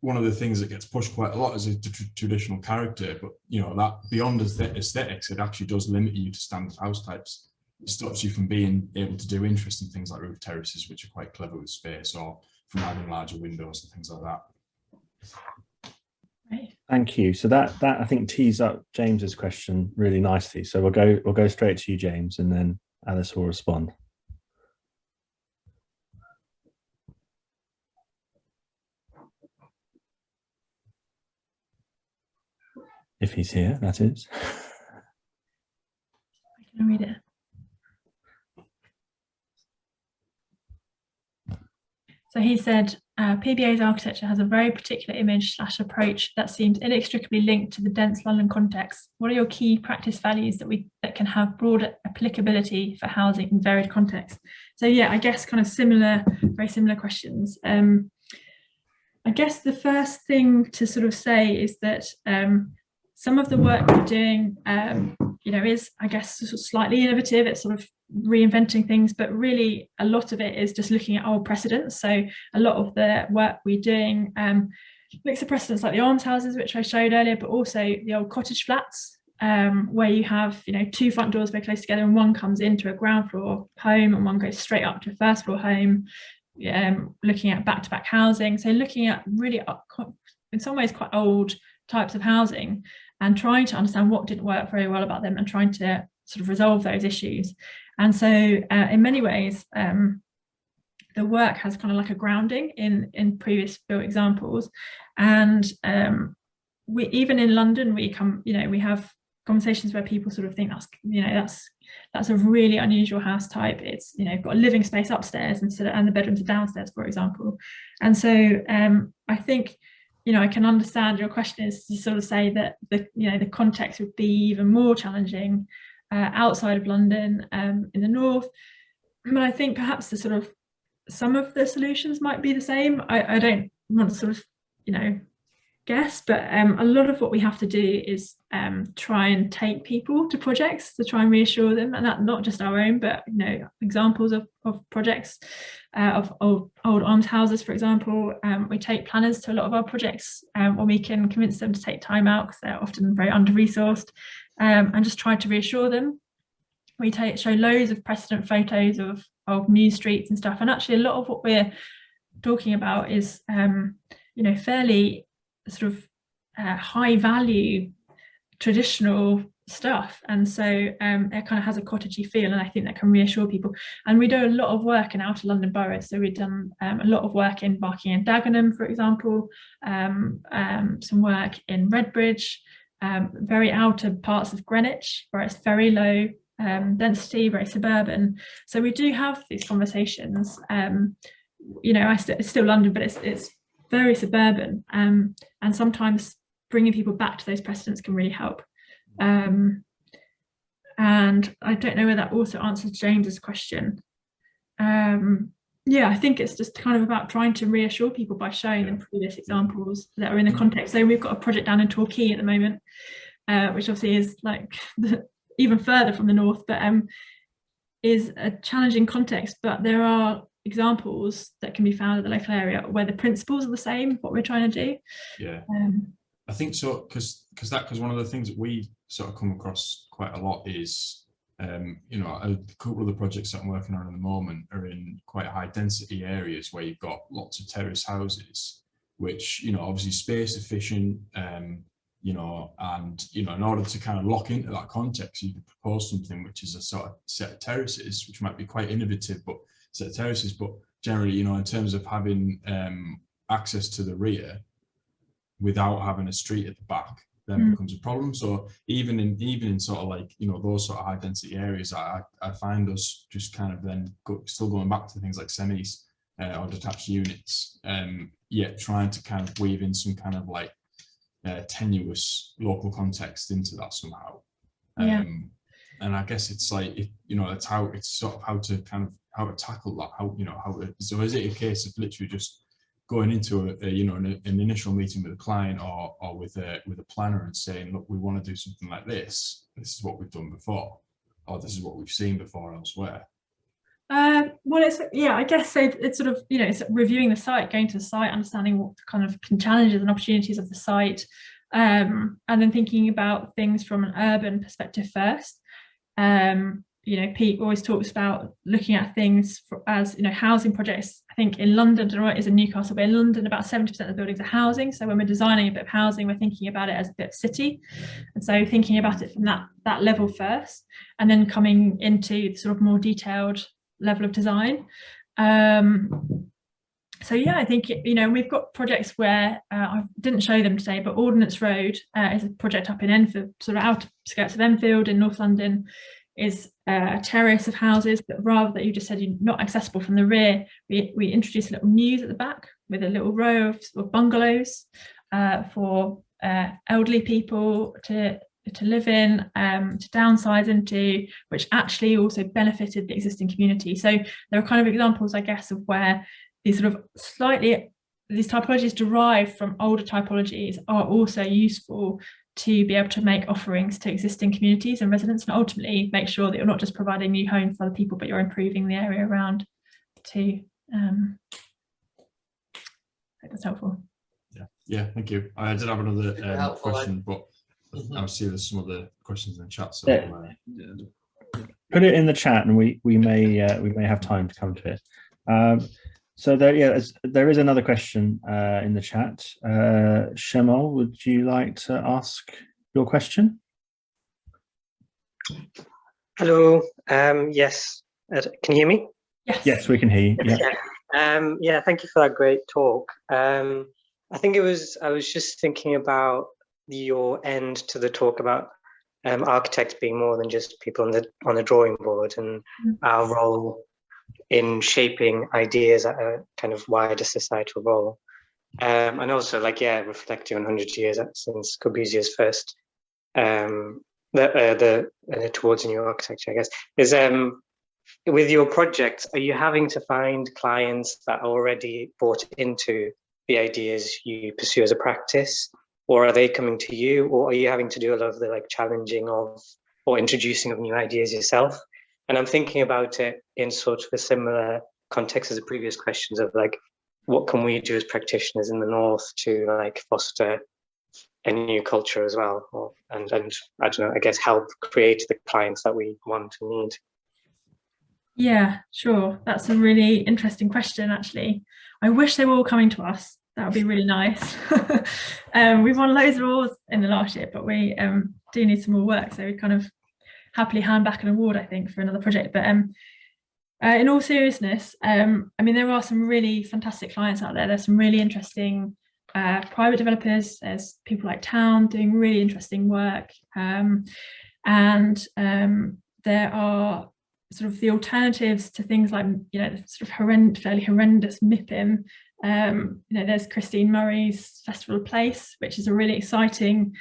one of the things that gets pushed quite a lot is a traditional character, but that beyond aesthetics, it actually does limit you to standard house types. It stops you from being able to do interesting things like roof terraces, which are quite clever with space, or from having larger windows and things like that. Right. Thank you. So that I think tees up James's question really nicely. So we'll go straight to you, James, and then Alice will respond. If he's here, that is. I can read it. So he said, PBA's architecture has a very particular image/approach that seems inextricably linked to the dense London context. What are your key practice values that can have broad applicability for housing in varied contexts? So yeah, I guess kind of very similar questions. I guess the first thing to sort of say is that some of the work we're doing, is, I guess, sort of slightly innovative. It's sort of reinventing things, but really a lot of it is just looking at old precedents. So a lot of the work we're doing looks at precedents like the almshouses, which I showed earlier, but also the old cottage flats, where you have, two front doors very close together, and one comes into a ground floor home and one goes straight up to a first floor home. Looking at back-to-back housing, so looking at really, in some ways, quite old types of housing, and trying to understand what didn't work very well about them and trying to sort of resolve those issues. And so in many ways, the work has kind of like a grounding in previous built examples. And we, even in London, we have conversations where people sort of think that's a really unusual house type. It's got a living space upstairs and the bedrooms are downstairs, for example. And so I think I can understand your question is to sort of say that the context would be even more challenging outside of London, in the north. But I think perhaps some of the solutions might be the same. I don't want to sort of guess, but a lot of what we have to do is try and take people to projects to try and reassure them, and that not just our own, but examples of projects of old almshouses, for example. We take planners to a lot of our projects when we can convince them to take time out because they're often very under-resourced, and just try to reassure them. We show loads of precedent photos of new streets and stuff, and actually a lot of what we're talking about is fairly sort of high value traditional stuff, and so it kind of has a cottagey feel, and I think that can reassure people. And we do a lot of work in outer London boroughs, so we've done a lot of work in Barking and Dagenham, for example, some work in Redbridge, very outer parts of Greenwich where it's very low density, very suburban. So we do have these conversations. You know, it's still London, but it's very suburban, and sometimes bringing people back to those precedents can really help. And I don't know whether that also answers James's question. Yeah, I think it's just kind of about trying to reassure people by showing them previous examples that are in the context. So we've got a project down in Torquay at the moment, which obviously is like even further from the north, but is a challenging context. But there are examples that can be found in the local area where the principles are the same, what we're trying to do. Yeah, I think so, because one of the things that we sort of come across quite a lot is, you know, a couple of the projects that I'm working on at the moment are in quite high density areas where you've got lots of terrace houses, which, you know, obviously space efficient, you know, and, you know, in order to kind of lock into that context, you can propose something which is a sort of set of terraces, which might be quite innovative, but set of terraces, but generally, you know, in terms of having access to the rear without having a street at the back, then becomes a problem. So even in sort of like, you know, those sort of high density areas, I find us just kind of then still going back to things like semis or detached units, yet trying to kind of weave in some kind of like tenuous local context into that somehow. And I guess it's like, you know, it's sort of how to tackle that, so is it a case of literally just going into you know, an initial meeting with a client or with a planner and saying, look, we want to do something like this is what we've done before, or this is what we've seen before elsewhere? Well, I guess so. It's sort of, you know, it's reviewing the site, going to the site, understanding what kind of challenges and opportunities of the site, and then thinking about things from an urban perspective first. You know, Pete always talks about looking at things as, you know, housing projects. I think in London, I don't know what it is in Newcastle, but in London, about 70% of the buildings are housing. So when we're designing a bit of housing, we're thinking about it as a bit of city. And so thinking about it from that level first, and then coming into the sort of more detailed level of design. So yeah, I think, you know, we've got projects where I didn't show them today, but Ordnance Road is a project up in Enfield, sort of outskirts of Enfield in North London, is a terrace of houses, but rather that you just said you're not accessible from the rear, we introduced a little mews at the back with a little row of bungalows for elderly people to live in, to downsize into, which actually also benefited the existing community. So there are kind of examples, I guess, of where these sort of these typologies derived from older typologies are also useful to be able to make offerings to existing communities and residents, and ultimately make sure that you're not just providing new homes for other people, but you're improving the area around too. I think that's helpful. Yeah, thank you. I did have another question, but I see there's some other questions in the chat. So put it in the chat, and we may have time to come to it. So there is another question in the chat. Shemal, would you like to ask your question? Hello. Yes. Can you hear me? Yes, we can hear you. Yeah. Yeah. Thank you for that great talk. I think I was just thinking about your end to the talk about architects being more than just people on the drawing board, and our role in shaping ideas at a kind of wider societal role, and also reflecting on 100 years since Corbusier's first the towards a new architecture, I guess, is with your projects, are you having to find clients that are already bought into the ideas you pursue as a practice, or are they coming to you, or are you having to do a lot of the challenging of or introducing of new ideas yourself? And I'm thinking about it in sort of a similar context as the previous questions of what can we do as practitioners in the North to foster a new culture as well, and I don't know, I guess help create the clients that we want and need. Yeah, sure. That's a really interesting question, actually. I wish they were all coming to us. That would be really nice. We've won loads of awards in the last year, but we do need some more work. So we kind of happily hand back an award, I think, for another project. But in all seriousness, I mean, there are some really fantastic clients out there. There's some really interesting private developers. There's people like Town doing really interesting work. And there are sort of the alternatives to things like, you know, sort of fairly horrendous MIPIM. You know, there's Christine Murray's Festival Place, which is a really exciting,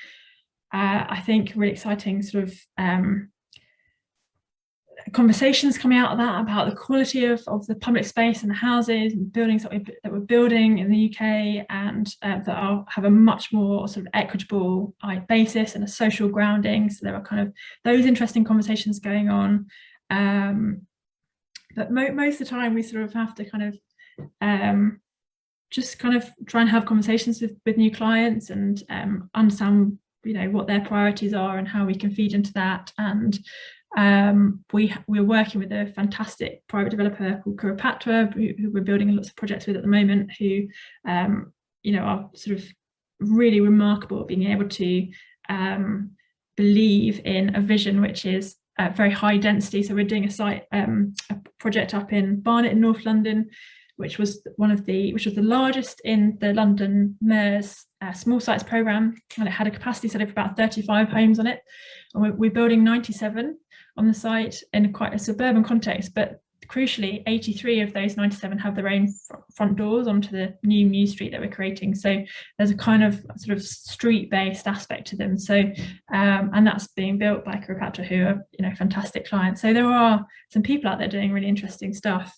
I think, really exciting sort of conversations coming out of that about the quality of the public space and the houses and buildings that we're building in the UK, and that have a much more sort of equitable basis and a social grounding. So there are kind of those interesting conversations going on. But most of the time we sort of have to kind of just kind of try and have conversations with new clients and understand, you know, what their priorities are and how we can feed into that. And we're working with a fantastic private developer called Kurapatra, who we're building lots of projects with at the moment, who you know, are sort of really remarkable at being able to believe in a vision which is very high density. So we're doing a project up in Barnet in North London, which was the largest in the London Mayor's small sites programme, and it had a capacity set of about 35 homes on it. And we're building 97 on the site in quite a suburban context, but crucially 83 of those 97 have their own front doors onto the new Muse Street that we're creating. So there's a kind of sort of street-based aspect to them. So and that's being built by Kurapatra, who are, you know, fantastic clients. So there are some people out there doing really interesting stuff.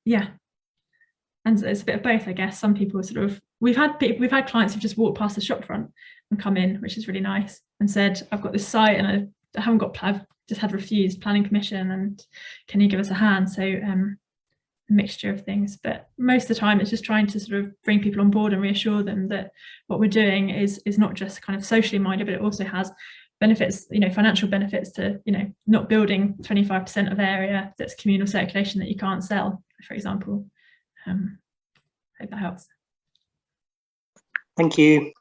Yeah, and it's a bit of both, I guess. Some people sort of, we've had clients who've just walked past the shop front and come in, which is really nice, and said, I've got this site and I've just had refused planning permission, and can you give us a hand? So a mixture of things, but most of the time it's just trying to sort of bring people on board and reassure them that what we're doing is not just kind of socially minded, but it also has benefits, you know, financial benefits to, you know, not building 25% of area that's communal circulation that you can't sell, for example. Hope that helps. Thank you.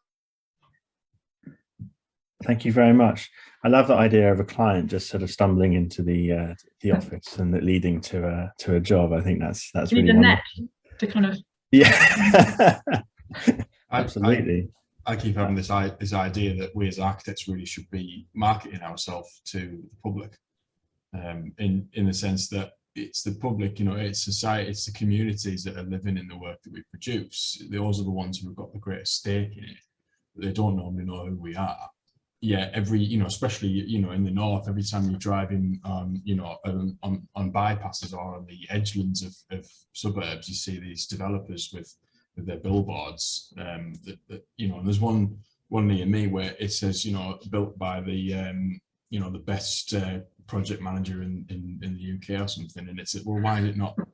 Thank you very much. I love the idea of a client just sort of stumbling into the office and it leading to a job. I think that's you really need a wonderful. net to kind of, yeah. Absolutely. I keep having this idea that we as architects really should be marketing ourselves to the public, in the sense that it's the public, you know, it's society, it's the communities that are living in the work that we produce. Those are the ones who have got the greatest stake in it. They don't normally know who we are. Yeah, you know, especially, you know, in the north, every time you're driving, you know, on bypasses or on the edgelands of suburbs, you see these developers with their billboards. That you know, and there's one near me where it says, you know, built by the you know, the best project manager in the UK or something, and it's, well,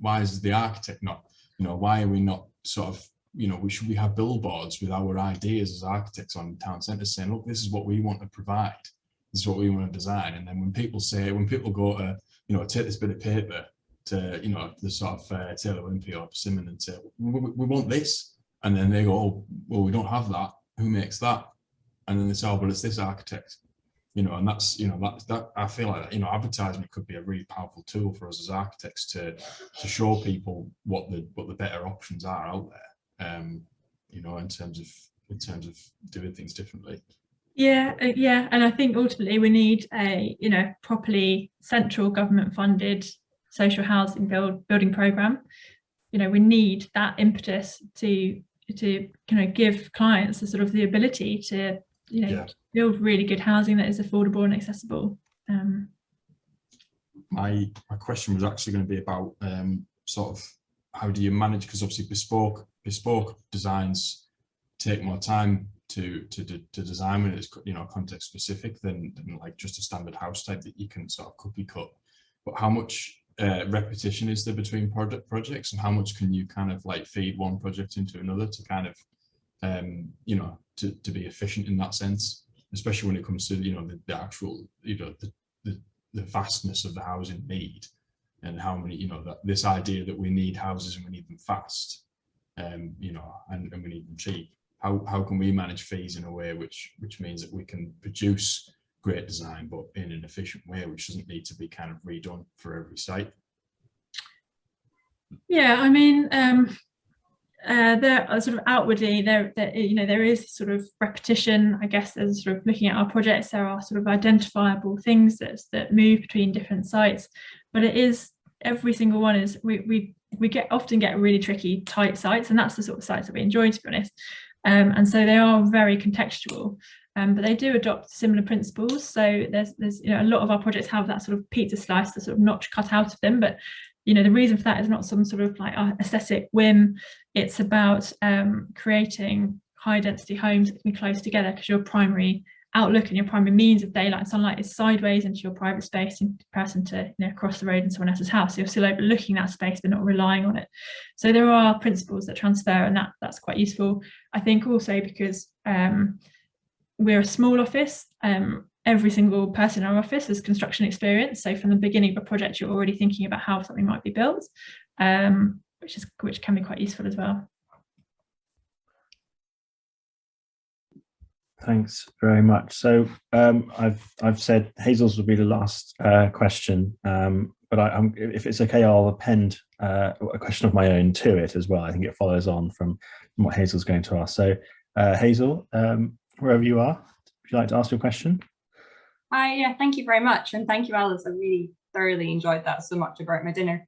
why is the architect not, you know, why are we not sort of, you know, we have billboards with our ideas as architects on town centres saying, look, this is what we want to provide, this is what we want to design. And then when people go to, you know, take this bit of paper to, you know, the sort of Taylor Wimpey or Persimmon and say, we want this, and then they go, oh, well, we don't have that, who makes that? And then they say, oh, well, it's this architect, you know. And that's, you know, that I feel like, you know, advertisement could be a really powerful tool for us as architects to show people what the better options are out there. You know, in terms of doing things differently. Yeah, and I think ultimately we need a, you know, properly central government funded social housing building program. You know, we need that impetus to kind of give clients the sort of the ability to, you know, build really good housing that is affordable and accessible. My question was actually going to be about sort of how do you manage, because obviously bespoke designs take more time to design when it's, you know, context specific than like just a standard house type that you can sort of cookie cut. But how much repetition is there between projects, and how much can you kind of like feed one project into another to kind of you know, to be efficient in that sense, especially when it comes to, you know, the actual, you know, the vastness of the housing need, and how many, you know, that this idea that we need houses and we need them fast, you know, and we need them cheap. How can we manage fees in a way which means that we can produce great design, but in an efficient way, which doesn't need to be kind of redone for every site? Yeah, I mean, there are sort of outwardly there you know, there is sort of repetition, I guess, as sort of looking at our projects. There are sort of identifiable things that move between different sites, but it is, every single one is, we often get really tricky tight sites, and that's the sort of sites that we enjoy, to be honest. And so they are very contextual, but they do adopt similar principles. So there's you know, a lot of our projects have that sort of pizza slice, the sort of notch cut out of them, but you know, the reason for that is not some sort of like aesthetic whim. It's about creating high density homes that can be close together, because your primary outlook and your primary means of daylight and sunlight is sideways into your private space in comparison to, you know, across the road in someone else's house. So you're still overlooking that space but not relying on it. So there are principles that transfer, and that's quite useful. I think also because we're a small office, every single person in our office has construction experience. So from the beginning of a project, you're already thinking about how something might be built, which can be quite useful as well. Thanks very much. So I've said Hazel's will be the last question, but if it's okay, I'll append a question of my own to it as well. I think it follows on from what Hazel's going to ask. So Hazel, wherever you are, would you like to ask your question? Hi, yeah, thank you very much, and thank you, Alice. I really thoroughly enjoyed that so much about my dinner.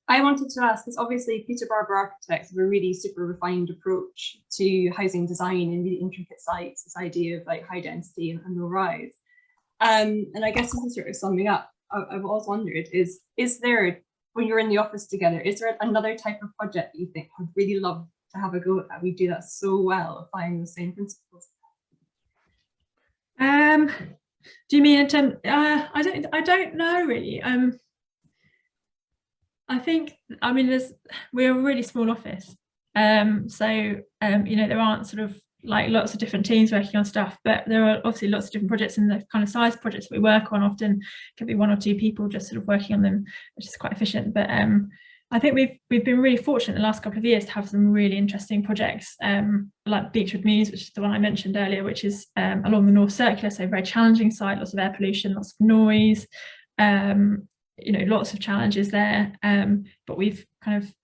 I wanted to ask, because obviously Peter Barber architects have a really super refined approach to housing design and really intricate sites, this idea of like high density and low rise. And I guess this is sort of summing up, I've always wondered, is there, when you're in the office together, is there another type of project that you think I'd really love to have a go at that? We do that so well, applying the same principles. Do you mean in terms? I don't know really. I think, I mean, we're a really small office, so you know, there aren't sort of like lots of different teams working on stuff, but there are obviously lots of different projects, and the kind of size projects that we work on often can be one or two people just sort of working on them, which is quite efficient. But I think we've been really fortunate in the last couple of years to have some really interesting projects, like Beechwood Mews, which is the one I mentioned earlier, which is along the North Circular, so very challenging site, lots of air pollution, lots of noise, you know, lots of challenges there. But we've kind of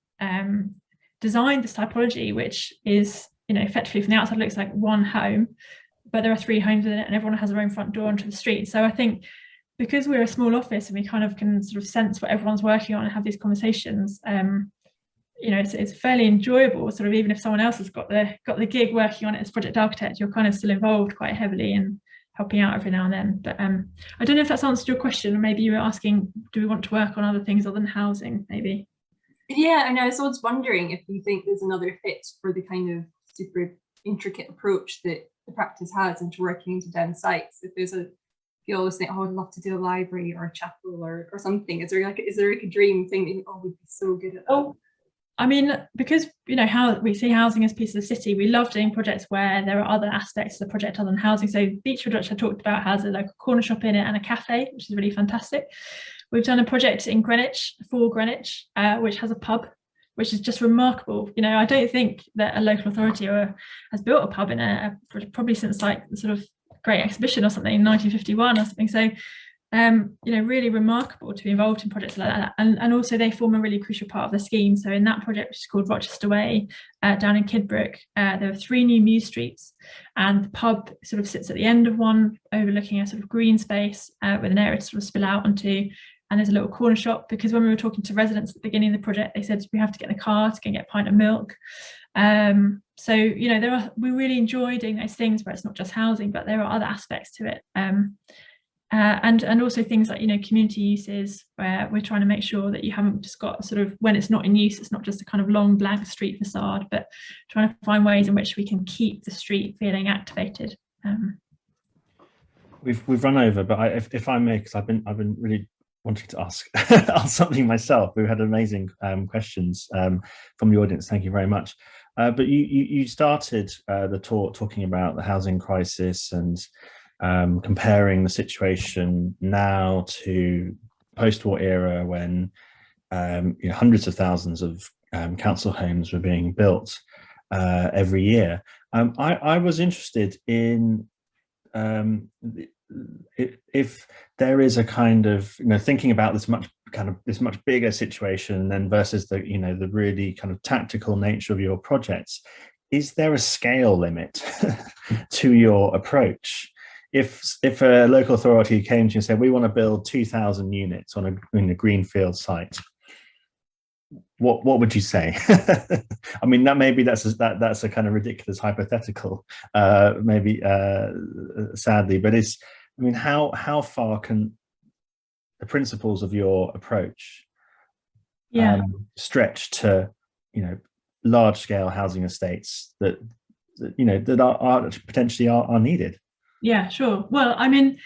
designed this typology, which is, you know, effectively from the outside looks like one home, but there are 3 homes in it, and everyone has their own front door onto the street. So I think, because we're a small office and we kind of can sort of sense what everyone's working on and have these conversations, you know, it's fairly enjoyable. Sort of, even if someone else has got the gig working on it as project architect, you're kind of still involved quite heavily and helping out every now and then. But I don't know if that's answered your question, or maybe you were asking, do we want to work on other things other than housing, maybe? Yeah, I know. I was wondering if you think there's another fit for the kind of super intricate approach that the practice has into working into dense sites. If there's you always think, oh, I'd love to do a library or a chapel or something. Is there like a dream thing that you think, oh, we'd be so good at that? Oh, I mean, because, you know, how we see housing as a piece of the city, we love doing projects where there are other aspects of the project other than housing. So Beechwood, which I talked about, has a local corner shop in it and a cafe, which is really fantastic. We've done a project in Greenwich, for Greenwich, which has a pub, which is just remarkable. You know, I don't think that a local authority has built a pub in probably since like the sort of Great Exhibition or something in 1951 or something. So you know, really remarkable to be involved in projects like that, and also they form a really crucial part of the scheme. So in that project, which is called Rochester Way, down in Kidbrooke, there are 3 new Mews streets, and the pub sort of sits at the end of one, overlooking a sort of green space with an area to sort of spill out onto, and there's a little corner shop, because when we were talking to residents at the beginning of the project, they said we have to get in the car to go and get a pint of milk. So, you know, we really enjoy doing those things where it's not just housing, but there are other aspects to it. And also things like, you know, community uses, where we're trying to make sure that you haven't just got sort of, when it's not in use, it's not just a kind of long blank street facade, but trying to find ways in which we can keep the street feeling activated. We've run over, but if I may, because I've been really wanting to ask something myself. We've had amazing questions from the audience. Thank you very much. But you started the talk talking about the housing crisis and comparing the situation now to post-war era, when you know, hundreds of thousands of council homes were being built every year. I was interested in if there is a kind of, thinking about this much bigger situation, then versus the the really kind of tactical nature of your projects, is there a scale limit to your approach? If a local authority came to you and said, we want to build 2,000 units on a greenfield site, what would you say? I mean, that's a kind of ridiculous hypothetical, maybe sadly, but how far can the principles of your approach stretch to large scale housing estates that are potentially are needed? Yeah, sure. Well, I mean,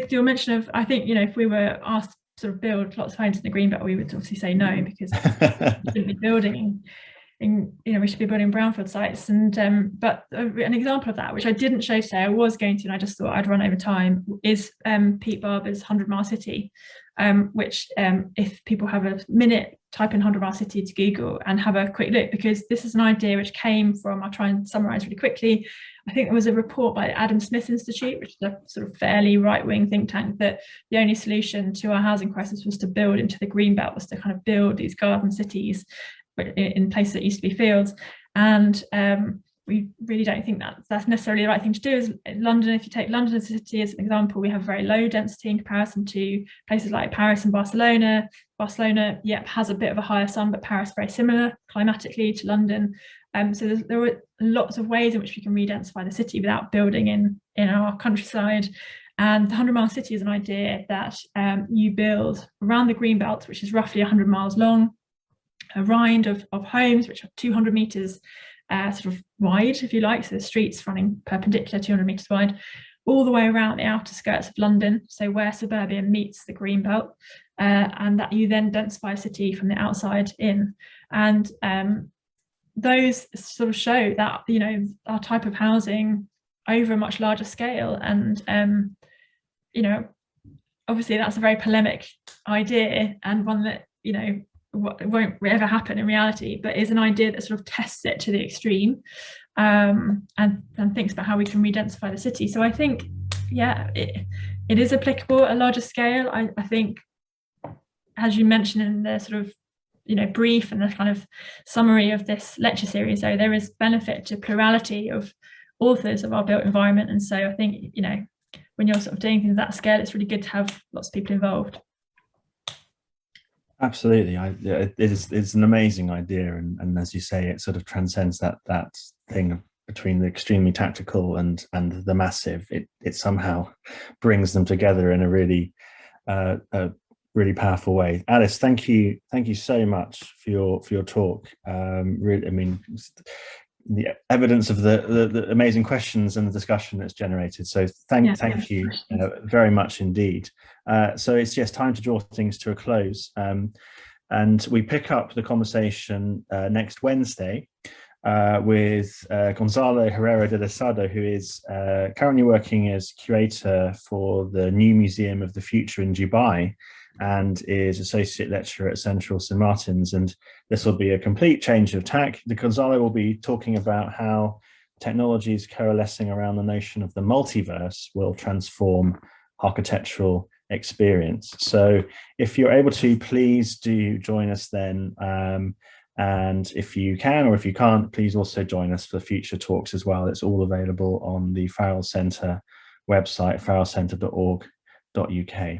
your mention of, I think, if we were asked to sort of build lots of homes in the greenbelt, we would obviously say no, because we shouldn't be building we should be building brownfield sites. And but an example of that, which I didn't show today, I was going to, and I just thought I'd run over time, is Pete Barber's 100 Mile City, which if people have a minute, type in 100 Mile City to Google and have a quick look, because this is an idea which came from, I'll try and summarize really quickly, I think there was a report by Adam Smith Institute, which is a sort of fairly right-wing think tank, that the only solution to our housing crisis was to build into the greenbelt, was to kind of build these garden cities in places that used to be fields. And we really don't think that's necessarily the right thing to do. Is London, if you take London as a city as an example, we have very low density in comparison to places like Paris and Barcelona. Barcelona, has a bit of a higher sun, but Paris very similar climatically to London. So there were lots of ways in which we can re-densify the city without building in our countryside. And the 100 Mile City is an idea that you build around the greenbelt, which is roughly 100 miles long, a rind of homes which are 200 meters sort of wide, if you like, so the streets running perpendicular 200 meters wide, all the way around the outer skirts of London, so where suburbia meets the greenbelt, and that you then densify a city from the outside in. And those sort of show that our type of housing over a much larger scale, and obviously that's a very polemic idea, and one that won't ever happen in reality, but is an idea that sort of tests it to the extreme, and thinks about how we can re-densify the city. So I think, it is applicable at a larger scale. I think, as you mentioned in the sort of brief and the kind of summary of this lecture series, though, there is benefit to plurality of authors of our built environment. And so I think when you're sort of doing things at that scale, it's really good to have lots of people involved. Absolutely, it's an amazing idea, and as you say, it sort of transcends that thing between the extremely tactical and the massive. It somehow brings them together in a really really powerful way. Alice, thank you so much for your talk. Really, I mean, the evidence of the amazing questions and the discussion that's generated. So thank you very much indeed. So it's time to draw things to a close. And we pick up the conversation next Wednesday with Gonzalo Herrera de Losada, who is currently working as curator for the New Museum of the Future in Dubai, and is associate lecturer at Central St Martin's. And this will be a complete change of tack. Gonzalo will be talking about how technologies coalescing around the notion of the multiverse will transform architectural experience. So if you're able to, please do join us then. And if you can, or if you can't, please also join us for future talks as well. It's all available on the Farrell Centre website, farrellcentre.org.uk.